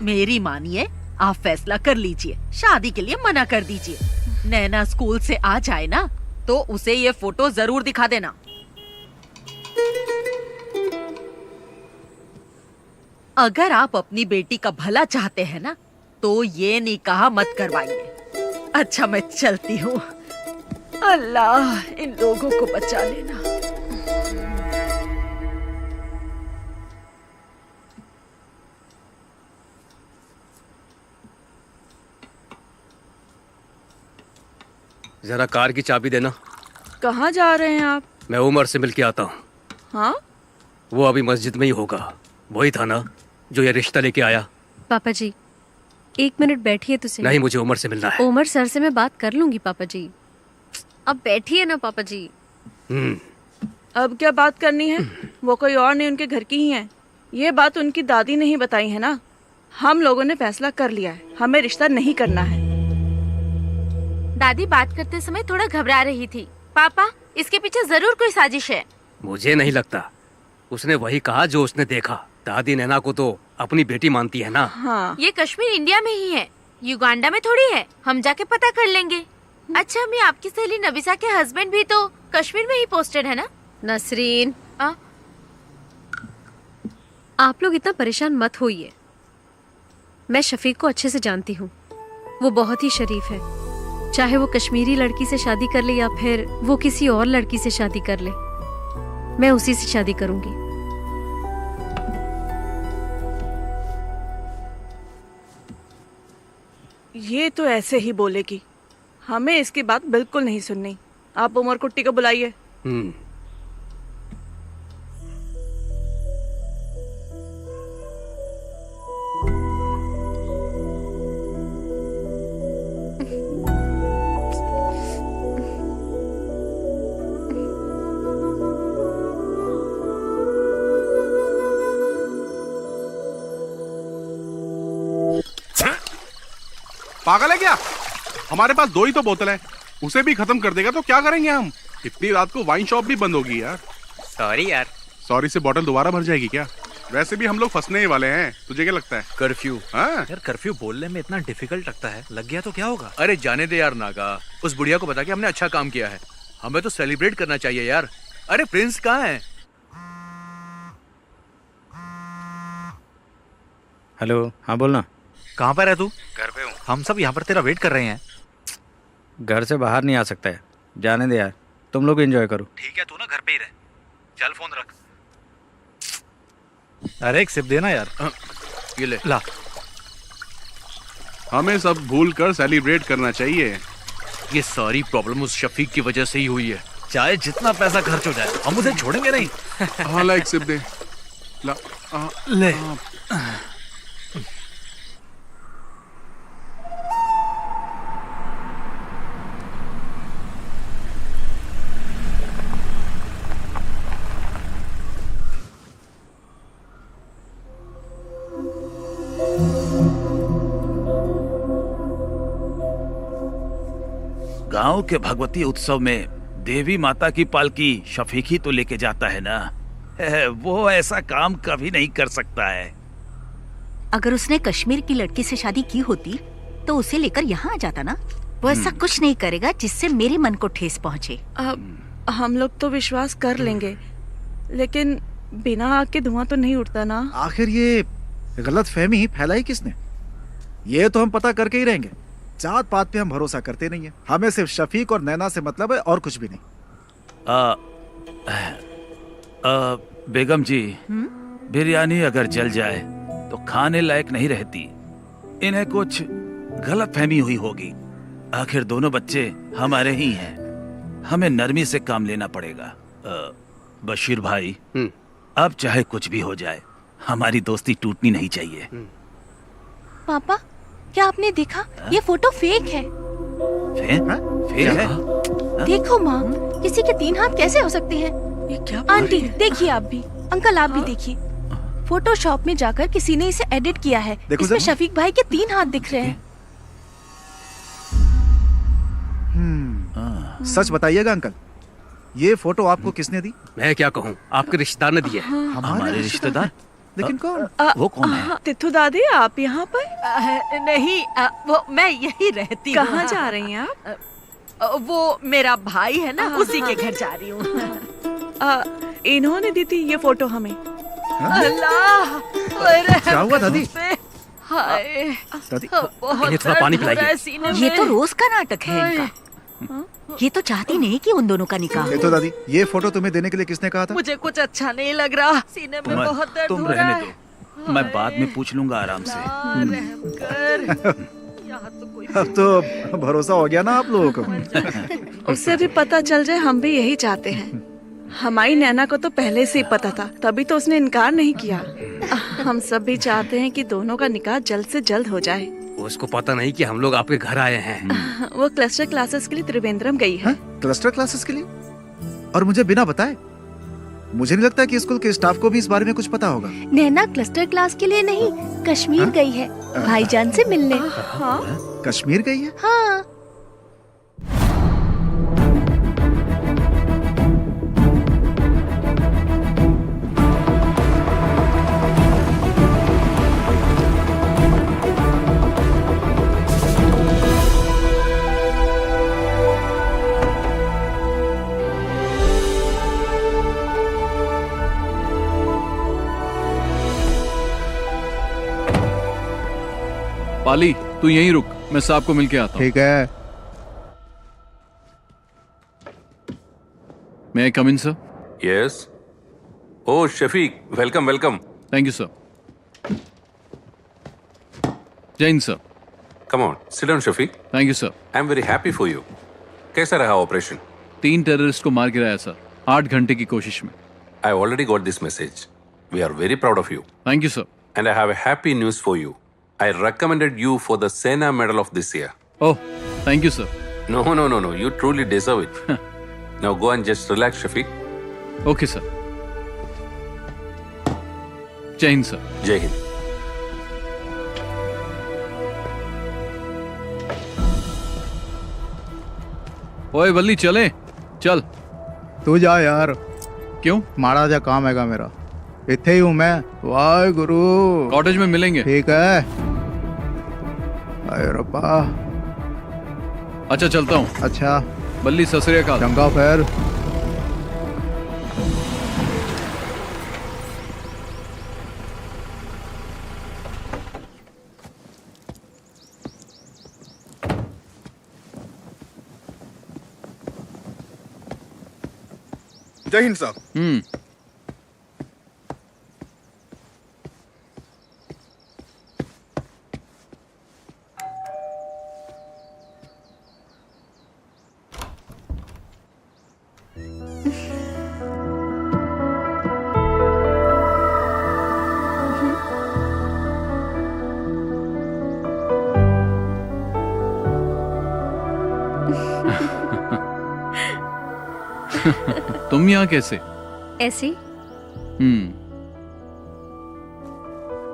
मेरी मानिए, आप फैसला कर लीजिए, शादी के लिए मना कर दीजिए। नैना स्कूल से आ जाए ना तो उसे ये फोटो जरूर दिखा देना। अगर आप अपनी बेटी का भला चाहते हैं ना तो ये निकाह मत करवाइए। अच्छा मैं चलती हूँ। अल्लाह इन लोगों को बचा लेना। जरा कार की चाबी देना। कहाँ जा रहे हैं आप? मैं उमर से मिल के आता हूँ। हाँ? वो अभी मस्जिद में ही होगा। वही था ना जो ये रिश्ता लेके आया? पापा जी 1 मिनट बैठिए तो सही। नहीं, मुझे उमर से मिलना है। उमर सर से मैं बात कर लूंगी पापा जी। अब बैठिए ना पापा जी। अब क्या बात करनी है? वो कोई और नहीं, उनके घर की ही है। ये बात उनकी दादी ने ही बताई है ना। हम लोगों ने फैसला कर लिया है, हमें रिश्ता नहीं करना है। दादी बात करते समय थोड़ा घबरा रही थी। पापा, इसके पीछे जरूर कोई साजिश है। मुझे नहीं लगता। उसने वही कहा जो उसने देखा। दादी नैना को तो अपनी बेटी मानती है ना। हाँ। ये कश्मीर इंडिया में ही है, युगांडा में थोड़ी है। हम जाके पता कर लेंगे। अच्छा मैं आपकी सहेली नबिसा के हस्बैंड भी तो कश्मीर में ही पोस्टेड है ना? नसरीन, आप लोग इतना परेशान मत होइए। मैं शफीक को अच्छे से जानती हूँ। वो बहुत ही शरीफ है। चाहे वो कश्मीरी लड़की से शादी कर ले या फिर वो किसी और लड़की से शादी कर ले, मैं उसी से शादी करूंगी। ये तो ऐसे ही बोलेगी। हमें इसकी बात बिल्कुल नहीं सुननी। आप उमर कुट्टी को बुलाइए। पागल है क्या? हमारे पास 2 ही तो बोतल है, उसे भी खत्म कर देगा तो क्या करेंगे हम? इतनी रात को वाइन शॉप भी बंद होगी यार। सॉरी यार। सॉरी से बोतल दोबारा भर जाएगी क्या? वैसे भी हम लोग फंसने ही वाले हैं। तुझे क्या लगता है? कर्फ्यू। हाँ यार, कर्फ्यू बोलने में इतना डिफिकल्ट लगता है। लग गया तो क्या होगा? अरे जाने दे यार नागा। उस बुढ़िया को बता के हमने अच्छा काम किया है। हमें तो सेलिब्रेट करना चाहिए यार। अरे प्रिंस कहाँ है? हेलो, हाँ बोलना। कहाँ पर है तू? घर पे हूँ। हम सब यहाँ पर तेरा वेट कर रहे हैं। घर से बाहर नहीं आ सकता है, जाने दे यार। तुम लोग एंजॉय करो। ठीक है, तू ना घर पे ही रह। चल फोन रख। अरे एक सिप देना यार। ये ले। ला। हमें सब भूल कर सेलिब्रेट करना चाहिए। ये सारी प्रॉब्लम उस शफीक की वजह से ही हुई है। चाहे जितना पैसा खर्च हो जाए, हम उसे छोड़ेंगे नहीं। हाँ ला, एक सिप दे। ला। ले। गांव के भगवती उत्सव में देवी माता की पालकी शफीक ही तो लेके जाता है ना। वो ऐसा काम कभी नहीं कर सकता है। अगर उसने कश्मीर की लड़की से शादी की होती तो उसे लेकर यहाँ आ जाता ना। वो ऐसा कुछ नहीं करेगा जिससे मेरे मन को ठेस पहुँचे। हम लोग तो विश्वास कर लेंगे, लेकिन बिना आग के धुआं तो नहीं उठता ना। आखिर ये गलत फहमी फैलाई किसने? ये तो हम पता करके ही रहेंगे। जात पात पे हम भरोसा करते नहीं है। हमें सिर्फ शफीक और नैना से मतलब है, और कुछ भी नहीं। बेगम जी, बिरयानी अगर जल जाए तो खाने लायक नहीं रहती। इन्हें कुछ गलत फहमी हुई होगी। आखिर दोनों बच्चे हमारे ही हैं। हमें नरमी से काम लेना पड़ेगा। बशीर भाई, अब चाहे कुछ भी हो जाए, हमारी दोस्ती टूटनी नहीं चाहिए। पापा, क्या आपने देखा? ये फोटो फेक है। फेक है? देखो माँ, किसी के 3 हाथ कैसे हो सकते हैं? ये क्या? आंटी देखिए, आप भी। अंकल आप भी देखिए। फोटोशॉप में जाकर किसी ने इसे एडिट किया है। इसमें शफीक भाई के 3 हाथ दिख रहे हैं। सच बताइएगा अंकल, ये फोटो आपको किसने दी? मैं क्या कहूँ, आपके रिश्तेदार ने दी है। हमारे रिश्तेदार? लेकिन कौन? वो कौन है? तिथु दादी, आप यहाँ पर? नहीं, वो मैं यही रहती हूँ। कहाँ जा रही हैं आप? वो मेरा भाई है ना, उसी के घर जा रही हूँ। इन्होंने दी थी ये फोटो हमें। अल्लाह, क्या हुआ दादी? हाय दादी, इन्हें थोड़ा पानी पिलाइए। ये तो रोज का नाटक है इनका। ये तो चाहती नहीं कि उन दोनों का निकाह हो। तो दादी, ये फोटो तुम्हें देने के लिए किसने कहा था? मुझे कुछ अच्छा नहीं लग रहा, सीने में बहुत दर्द तुम हो रहा रहने है। दो, मैं बाद में पूछ लूंगा आराम से। अब तो भरोसा हो गया ना आप लोगों को। उससे भी पता चल जाए, हम भी यही चाहते हैं। हमारी नैना को तो पहले से ही पता था, तभी तो उसने इनकार नहीं किया। हम सब भी चाहते हैं कि दोनों का निकाह जल्द से जल्द हो जाए। उसको पता नहीं कि हम लोग आपके घर आए हैं। वो क्लस्टर क्लासेस के लिए त्रिवेंद्रम गई है। क्लस्टर क्लासेस के लिए? और मुझे बिना बताए? मुझे नहीं लगता कि स्कूल के स्टाफ को भी इस बारे में कुछ पता होगा। नैना क्लस्टर क्लास के लिए नहीं, कश्मीर गई है भाईजान से मिलने। कश्मीर गई है? हाँ। आली, तू यहीं रुक, मैं साहब को मिलके आता हूँ। ठीक है। मैं come in sir? Yes. Oh Shafiq, welcome welcome. Thank you sir. जय हिंद sir. Come on, sit down Shafiq. Thank you sir. I am very happy for you. कैसा रहा ऑपरेशन? 3 टेररिस्ट को मार गिराया सर, 8 घंटे की कोशिश में। I already got this message. We are very proud of you. Thank you sir. And I have a happy news for you. I recommended you for the Sena Medal of this year. Oh, thank you, sir. No. You truly deserve it. Now go and just relax, Shafiq. Okay, sir. Jai Hind, sir. Jai Hind. ओए बल्ली, चले चल। तू जा यार। क्यों? माड़ा जा काम हैगा मेरा, इत्थे ही हूँ मैं। वाह गुरु। कॉटेज में मिलेंगे। ठीक है। अरे रब्बा। अच्छा चलता हूँ। अच्छा बल्ली, सत श्री अकाल। चंगा फिर। जय हिंद साहब। तुम यहाँ कैसे? ऐसे ही।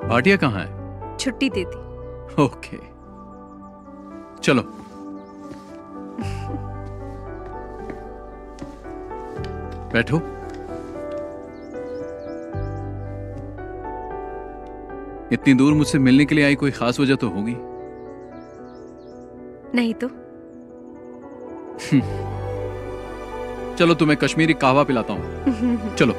भाटिया कहाँ है? छुट्टी दे दी। ओके, चलो। बैठो। इतनी दूर मुझसे मिलने के लिए आई, कोई खास वजह तो होगी? नहीं तो। चलो तुम्हें कश्मीरी कहवा पिलाता हूँ। चलो।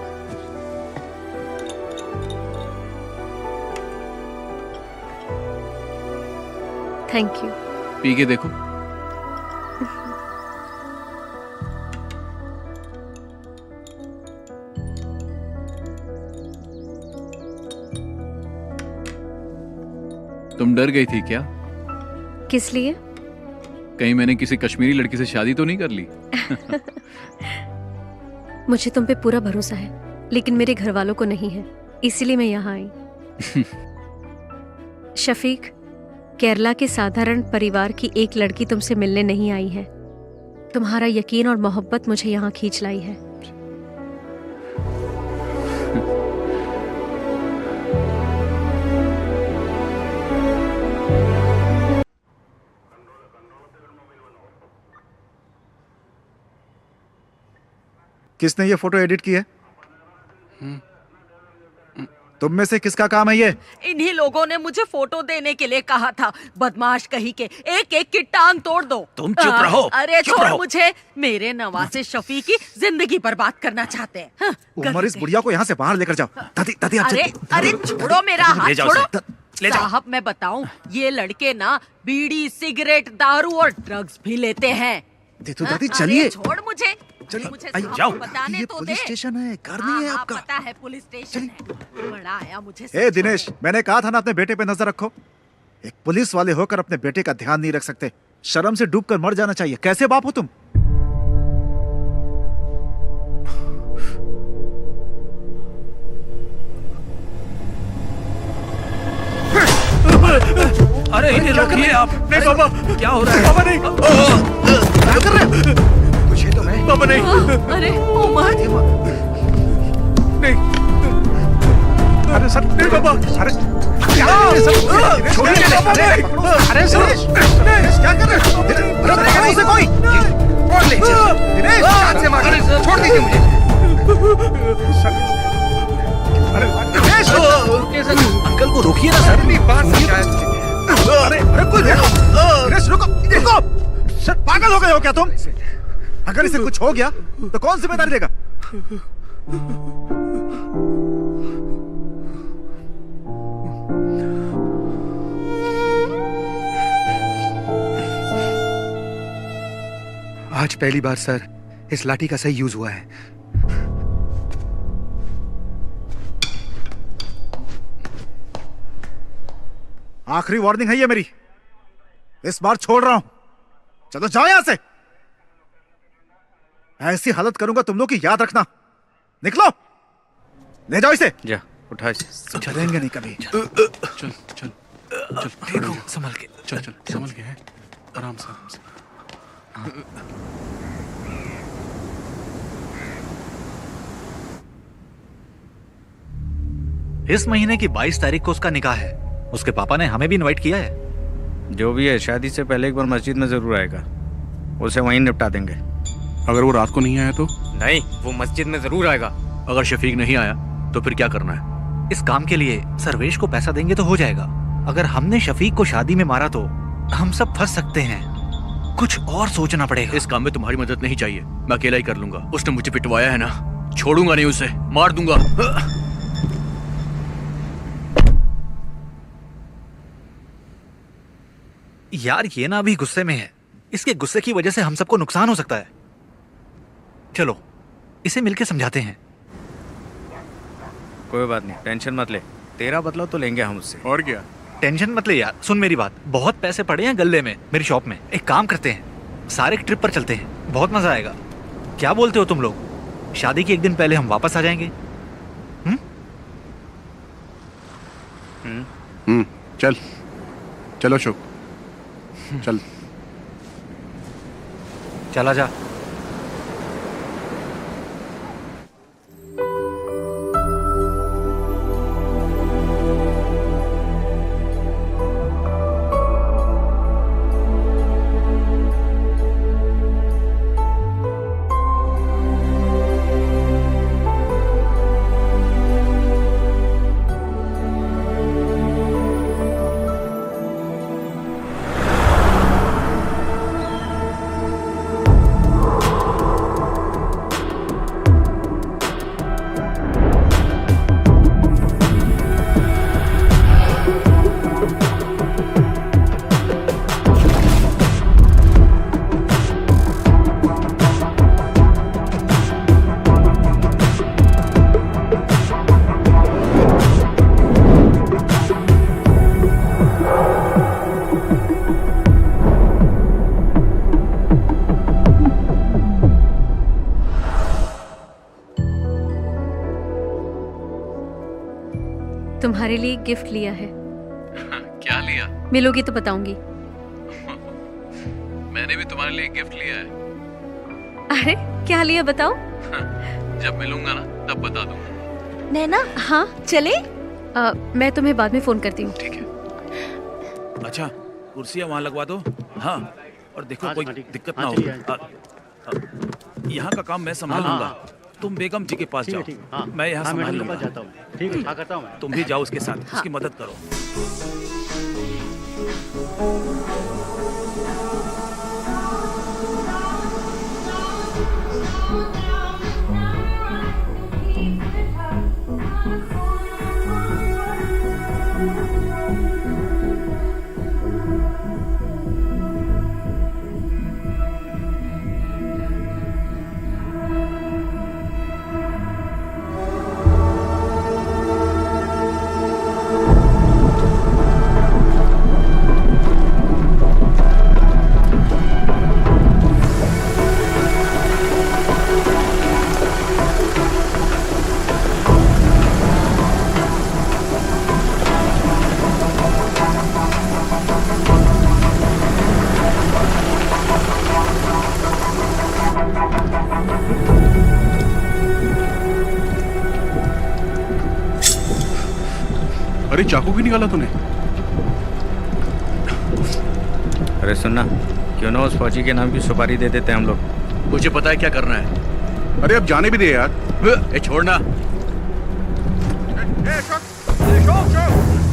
Thank you. पी के देखो। तुम डर गई थी क्या? किस लिए? कहीं मैंने किसी कश्मीरी लड़की से शादी तो नहीं कर ली? मुझे तुम पे पूरा भरोसा है, लेकिन मेरे घर वालों को नहीं है, इसीलिए मैं यहाँ आई। शफीक, केरला के साधारण परिवार की एक लड़की तुमसे मिलने नहीं आई है। तुम्हारा यकीन और मोहब्बत मुझे यहाँ खींच लाई है। किसने ये फोटो एडिट की है? तुम में से किसका काम है ये? इन्हीं लोगों ने मुझे फोटो देने के लिए कहा था। बदमाश कहीं के, एक एक की टांग तोड़ दो। तुम चुप रहो। अरे छोड़ मुझे, मेरे नवासे शफी की जिंदगी बर्बाद करना चाहते हैं। उमर, इस बुढ़िया को यहाँ से बाहर लेकर जाओ। दादी आप अरे अरे छोड़ो मेरा हाथ, छोड़ो। ले जाओ। साहब मैं बताऊं, ये लड़के ना बीड़ी, सिगरेट, दारू और ड्रग्स भी लेते हैं। दादी चलिए। छोड़ मुझे, मुझे जाओ। बताने ये तो पुलिस दे। स्टेशन है, घर नहीं है आपका। पता है पुलिस स्टेशन है। बड़ा आया मुझे। ए दिनेश, मैंने कहा था ना अपने बेटे पे नजर रखो। एक पुलिस वाले होकर अपने बेटे का ध्यान नहीं रख सकते। शर्म से डूबकर मर जाना चाहिए। कैसे बाप हो तुम? अरे इन्हें रोकिए आप। नहीं बाबा, क्या हो रहा है? बाबा नहीं। क्या कर रहे हो? कुछ है तो मैं। बाबा नहीं। अरे उमर नहीं। अरे सर, नहीं बाबा। अरे क्या? छोड़िए बाबा नहीं। अरे दिनेश, क्या कर रहे हो? पकड़ो उसे कोई। पकड़ ले। दिनेश, हाथ से मार। छोड़ दीजिए मुझे। अरे दिनेश, अंकल को रोकिए ना सर। बात समझाया। अरे कोई दिनेश, रुको। सर पागल हो गए हो क्या तुम? अगर इसे कुछ हो गया तो कौन जिम्मेदारी लेगा? आज पहली बार सर इस लाठी का सही यूज हुआ है। आखिरी वार्निंग है ये मेरी, इस बार छोड़ रहा हूं। चलो जाओ यहां से। ऐसी हालत करूंगा तुम लोग की, याद रखना। निकलो, ले जाओ इसे। जा उठा इसे। चलेंगे नहीं कभी। चल चल चल देखो, संभल के। चल चल संभल के है, आराम से आराम से। इस महीने की 22 तारीख को उसका निकाह है। उसके पापा ने हमें भी इनवाइट किया है। जो भी है, शादी से पहले एक बार मस्जिद में जरूर आएगा, उसे वहीं निपटा देंगे। अगर वो रात को नहीं आया तो? नहीं, वो मस्जिद में जरूर आएगा। अगर शफीक नहीं आया तो फिर क्या करना है? इस काम के लिए सर्वेश को पैसा देंगे तो हो जाएगा। अगर हमने शफीक को शादी में मारा तो हम सब फंस सकते हैं। कुछ और सोचना पड़ेगा। इस काम में तुम्हारी मदद नहीं चाहिए, मैं अकेला ही कर लूंगा। उसने मुझे पिटवाया है ना, छोड़ूंगा नहीं उसे, मार दूंगा। यार ये ना अभी गुस्से में है, इसके गुस्से की वजह से हम सबको नुकसान हो सकता है। चलो इसे मिलके समझाते हैं। कोई बात नहीं, टेंशन मत ले, तेरा बदला तो लेंगे हम उससे। और क्या? टेंशन मत ले यार, सुन मेरी बात, बहुत पैसे पड़े हैं गल्ले में मेरी शॉप में। एक काम करते हैं, सारे ट्रिप पर चलते हैं, बहुत मजा आएगा। क्या बोलते हो तुम लोग? शादी के एक दिन पहले हम वापस आ जाएंगे। चल चलो अशोक, चल चला जा। तुम्हारे लिए एक गिफ्ट लिया है। क्या लिया? मिलोगी तो बताऊंगी। मैंने भी तुम्हारे लिए एक गिफ्ट लिया है। अरे क्या लिया बताओ? जब मिलूंगा ना तब बता दूंगा। नैना, हाँ चले? मैं तुम्हें बाद में फोन करती हूँ। ठीक है। अच्छा, कुर्सियाँ वहाँ लगवा दो। हाँ, और देखो हाँ, कोई हाँ, ठीक। दिक्कत हाँ, ना चलिए, हो। यहाँ का काम मैं संभालूंगा, तुम बेगम जी के पास ठीक है, जाओ, ठीक है, हाँ। मैं यहाँ हाँ, संभाल मैडम के लूंगा। पास जाता हूँ। ठीक है, हाँ, करता हूँ मैं। तुम भी जाओ उसके साथ, उसकी मदद करो। अरे चाकू क्यों निकाला तूने? अरे सुनना, क्यों ना उस फौजी के नाम की सुपारी दे देते हैं हम लोग। मुझे पता है क्या करना है। अरे अब जाने भी दे यार। छोड़ना।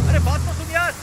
अरे बात तो सुन यार।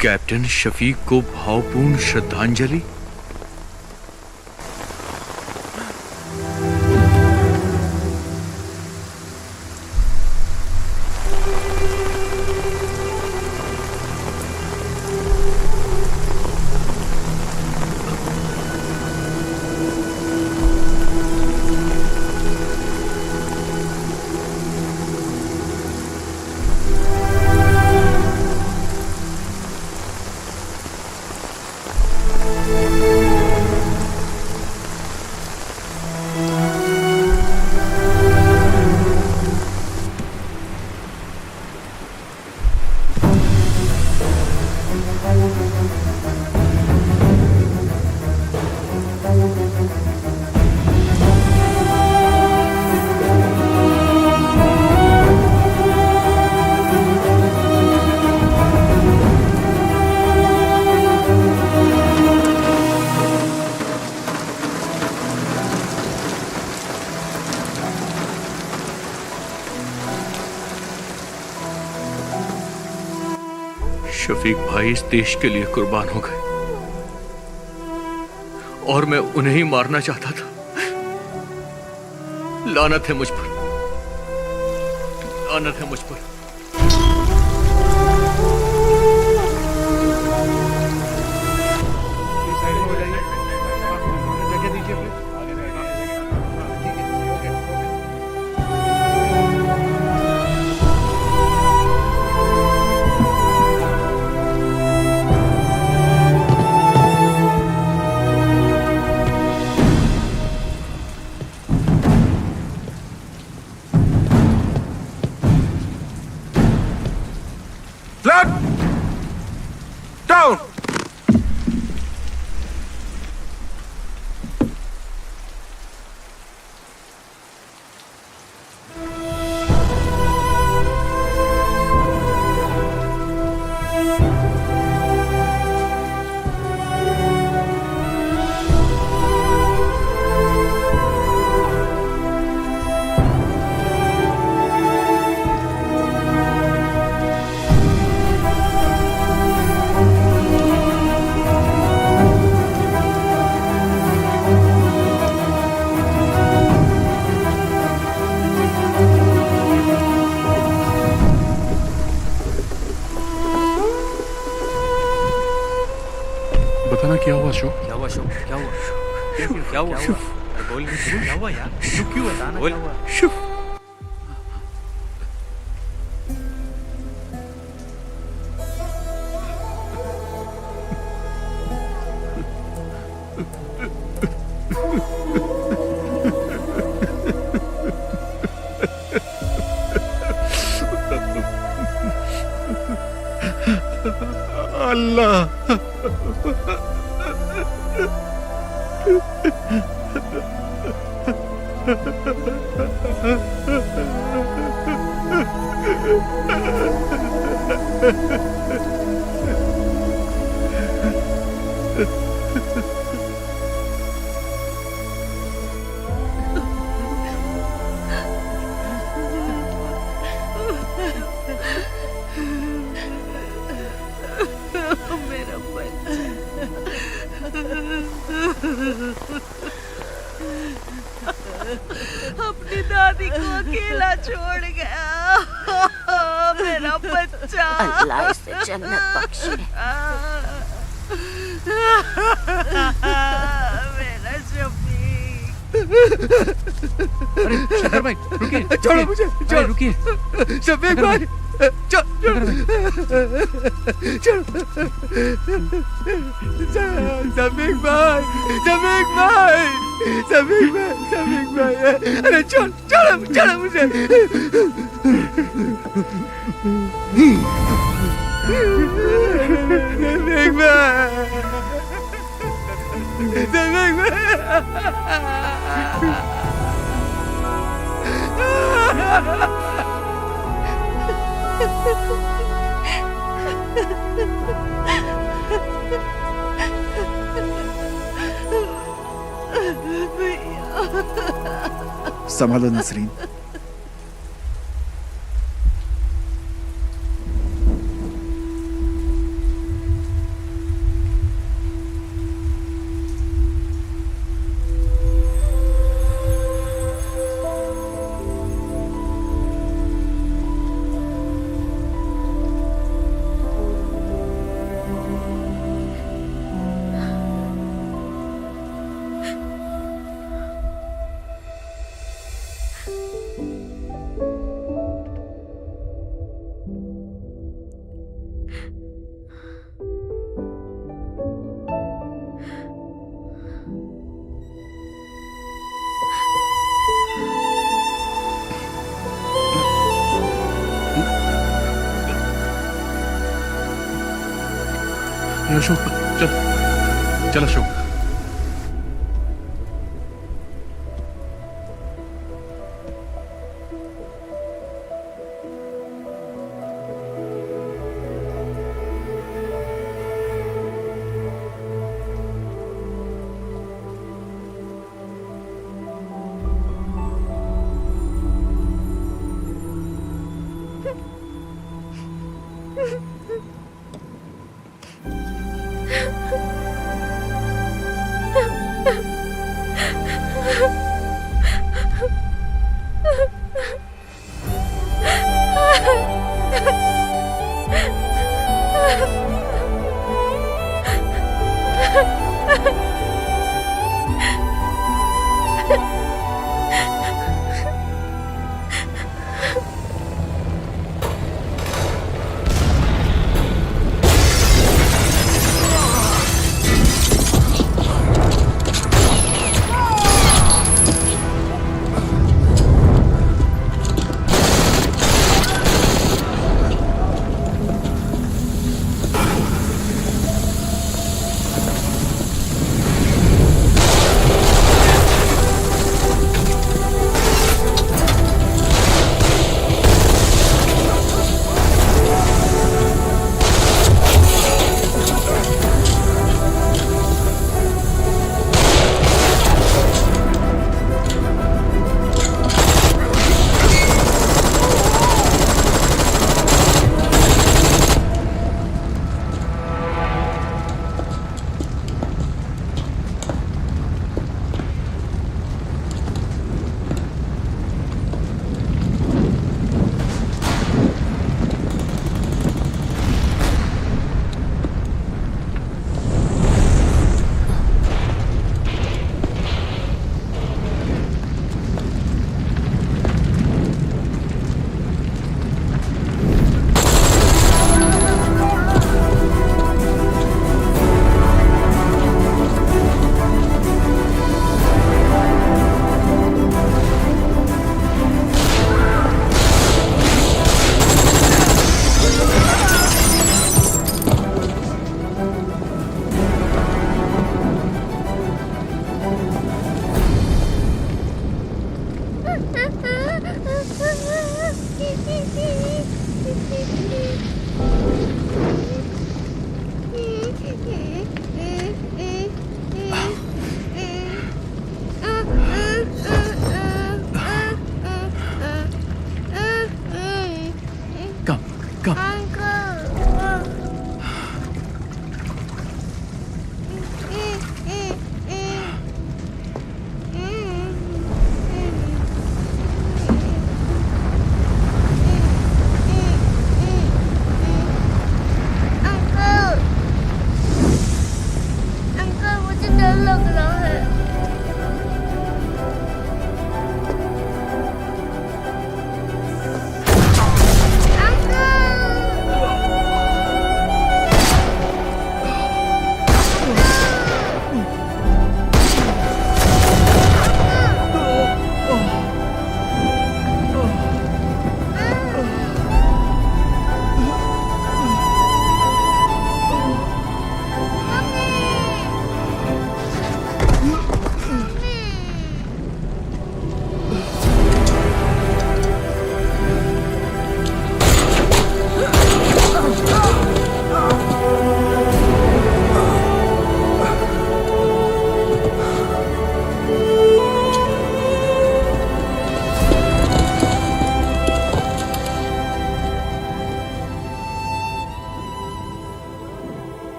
कैप्टन शफीक को भावपूर्ण श्रद्धांजलि। शफीक भाई इस देश के लिए कुर्बान हो गए और मैं उन्हें ही मारना चाहता था। लानत है मुझ पर, लानत है मुझ पर। बताना क्या हुआ अशोक? क्या हुआ अशोक? क्या हुआ? क्या हुआ? बोल क्या हुआ यार? क्यों बताना क्या हुआ? अल्लाह अपनी दादी को अकेला छोड़ गया मेरा बच्चा। अल्लाह इसे जन्नत बख्शे। मेरा शफीक। अरे शंकर भाई रुकिए, छोड़ो मुझे, छोड़ो, रुकिए शफीक भाई, छोड़ो, शफीक भाई, शफीक भाई, शफीक भाई, शफीक भाई, अरे छोड़, छोड़ो, छोड़ो मुझे। शफीक भाई, शफीक संभालो नसरीन। अशोक चल चल अशोक।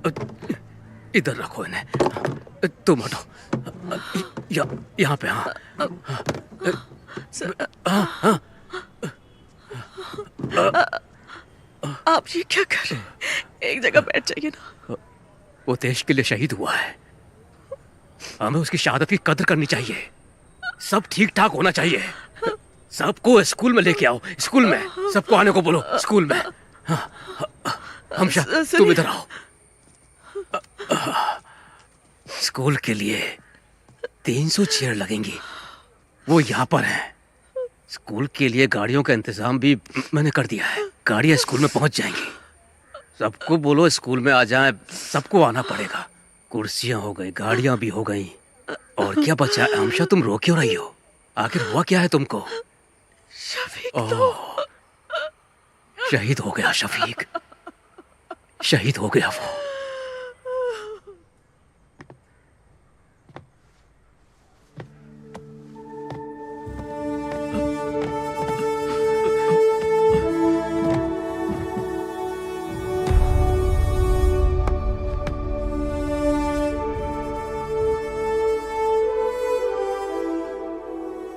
इधर रखो इन्हें। तुम हटो। यहाँ पे। हाँ हाँ। आप ये क्या कर रहे हैं? एक जगह बैठ जाइए ना। वो देश के लिए शहीद हुआ है, हमें उसकी शहादत की कदर करनी चाहिए। सब ठीक ठाक होना चाहिए। सबको स्कूल में लेके आओ। स्कूल में सबको आने को बोलो। स्कूल में। हमशा तुम इधर आओ। स्कूल के लिए 300 चेयर लगेंगी, वो यहाँ पर हैं। स्कूल के लिए गाड़ियों का इंतजाम भी मैंने कर दिया है। गाड़ियाँ स्कूल में पहुंच जाएंगी। सबको बोलो स्कूल में आ जाएं। सबको आना पड़ेगा। कुर्सियां हो गई, गाड़ियां भी हो गई, और क्या बचा है? हमशा तुम रो क्यों रही हो? आखिर हुआ क्या है तुमको? शहीद हो गया शफीक, शहीद हो गया वो।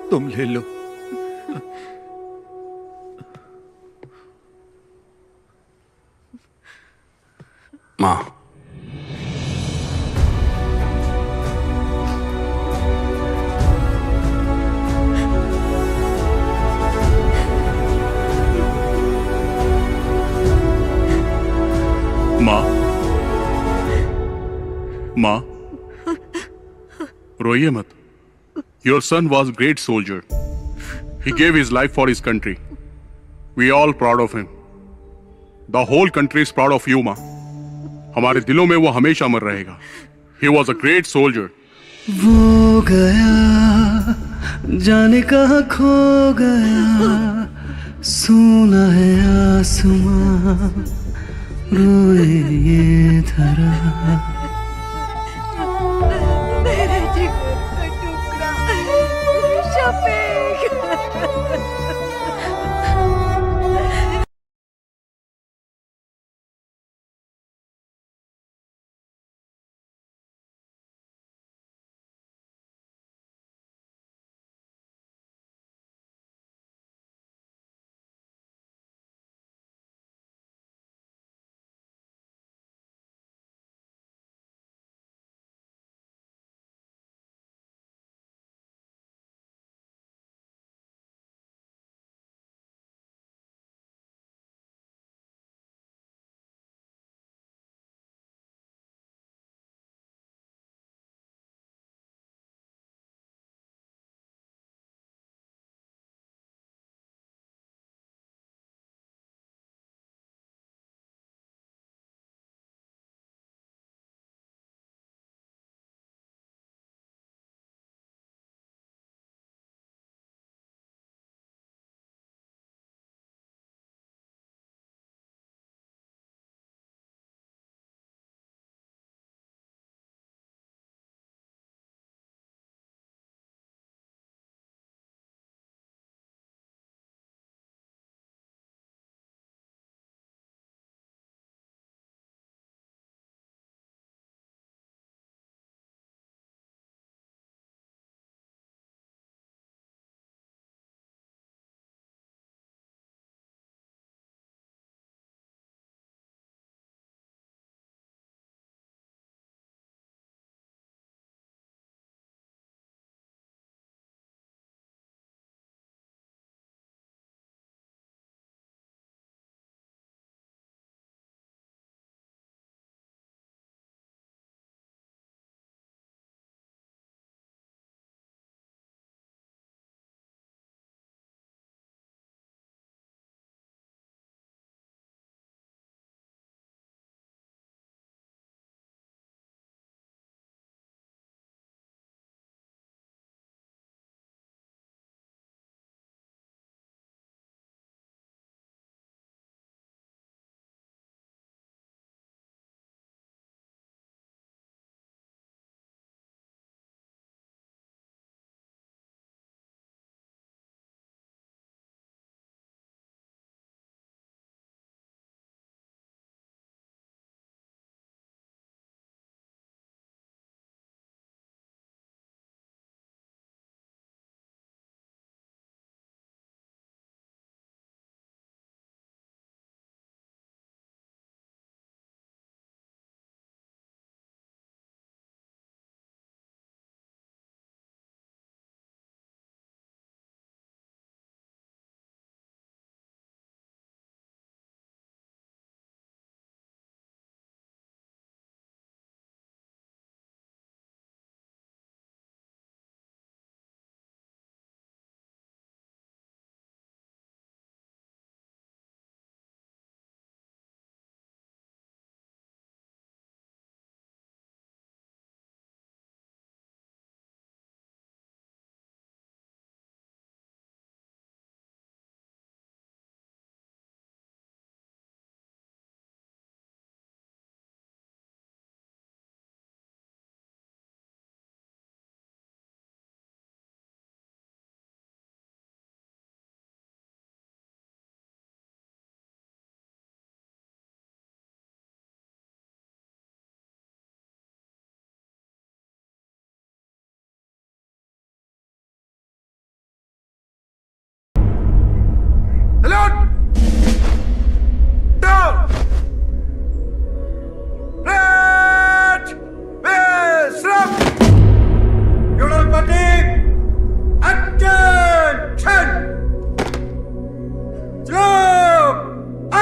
तुम ले लो। माँ, माँ, माँ, रोइए मत। Your son was a great soldier. He gave his life for his country. We are all proud of him. The whole country is proud of you, माँ। हमारे दिलों में वो हमेशा अमर रहेगा। He was a great soldier. वो गया जाने कहाँ खो गया, सुना है आसमां, रोए ये धरा।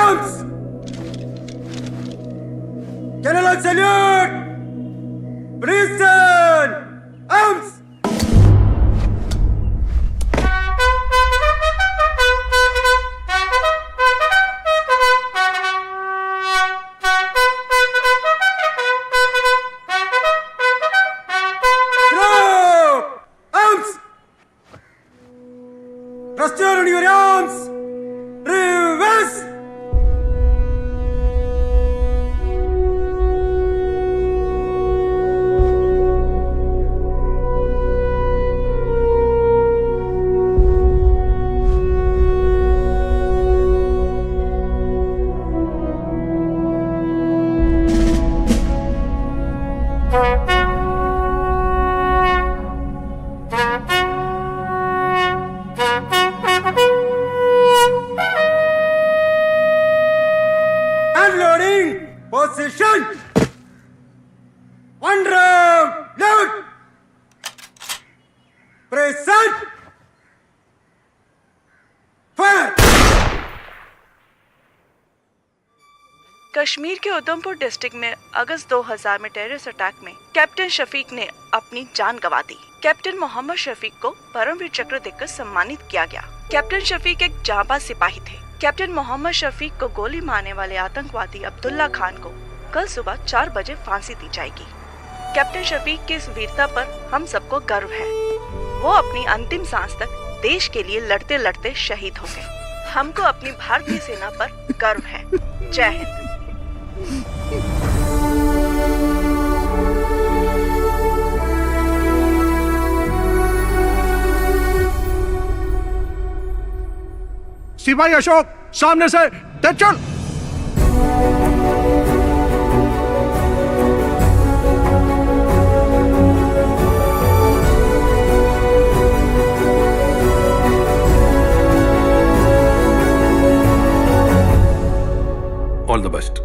Arms! General salute! Princeton! Arms! Restore your arms! Reverse! Unloading! Position! One round! Load! Present! Fire! Kashmir के उधमपुर डिस्ट्रिक्ट में अगस्त 2000 में टेररिस्ट अटैक में कैप्टन शफीक ने अपनी जान गंवा दी। कैप्टन मोहम्मद शफीक को परमवीर चक्र देकर सम्मानित किया गया। कैप्टन शफीक एक जांबाज सिपाही थे। कैप्टन मोहम्मद शफीक को गोली मारने वाले आतंकवादी अब्दुल्ला खान को कल सुबह 4 बजे फांसी दी जाएगी। कैप्टन शफीक की इस वीरता पर हम सबको गर्व है। वो अपनी अंतिम सांस तक देश के लिए लड़ते लड़ते शहीद हो गए। हमको अपनी भारतीय सेना पर गर्व है। जय हिंद। सिपाही अशोक, सामने से चल। All the best.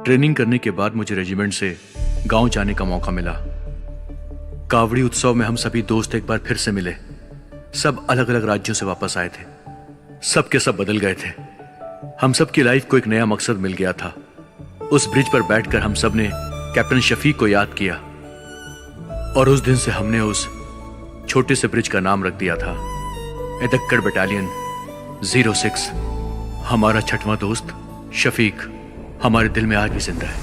ट्रेनिंग करने के बाद मुझे रेजिमेंट से गांव जाने का मौका मिला। कावड़ी उत्सव में हम सभी दोस्त एक बार फिर से मिले। सब अलग अलग राज्यों से वापस आए थे। सब के सब बदल गए थे। हम सब की लाइफ को एक नया मकसद मिल गया था। उस ब्रिज पर बैठकर हम सब ने कैप्टन शफीक को याद किया और उस दिन से हमने उस छोटे से ब्रिज का नाम रख दिया था एदक्कड़ बटालियन 06। हमारा छठवां दोस्त शफीक हमारे दिल में आज भी जिंदा है।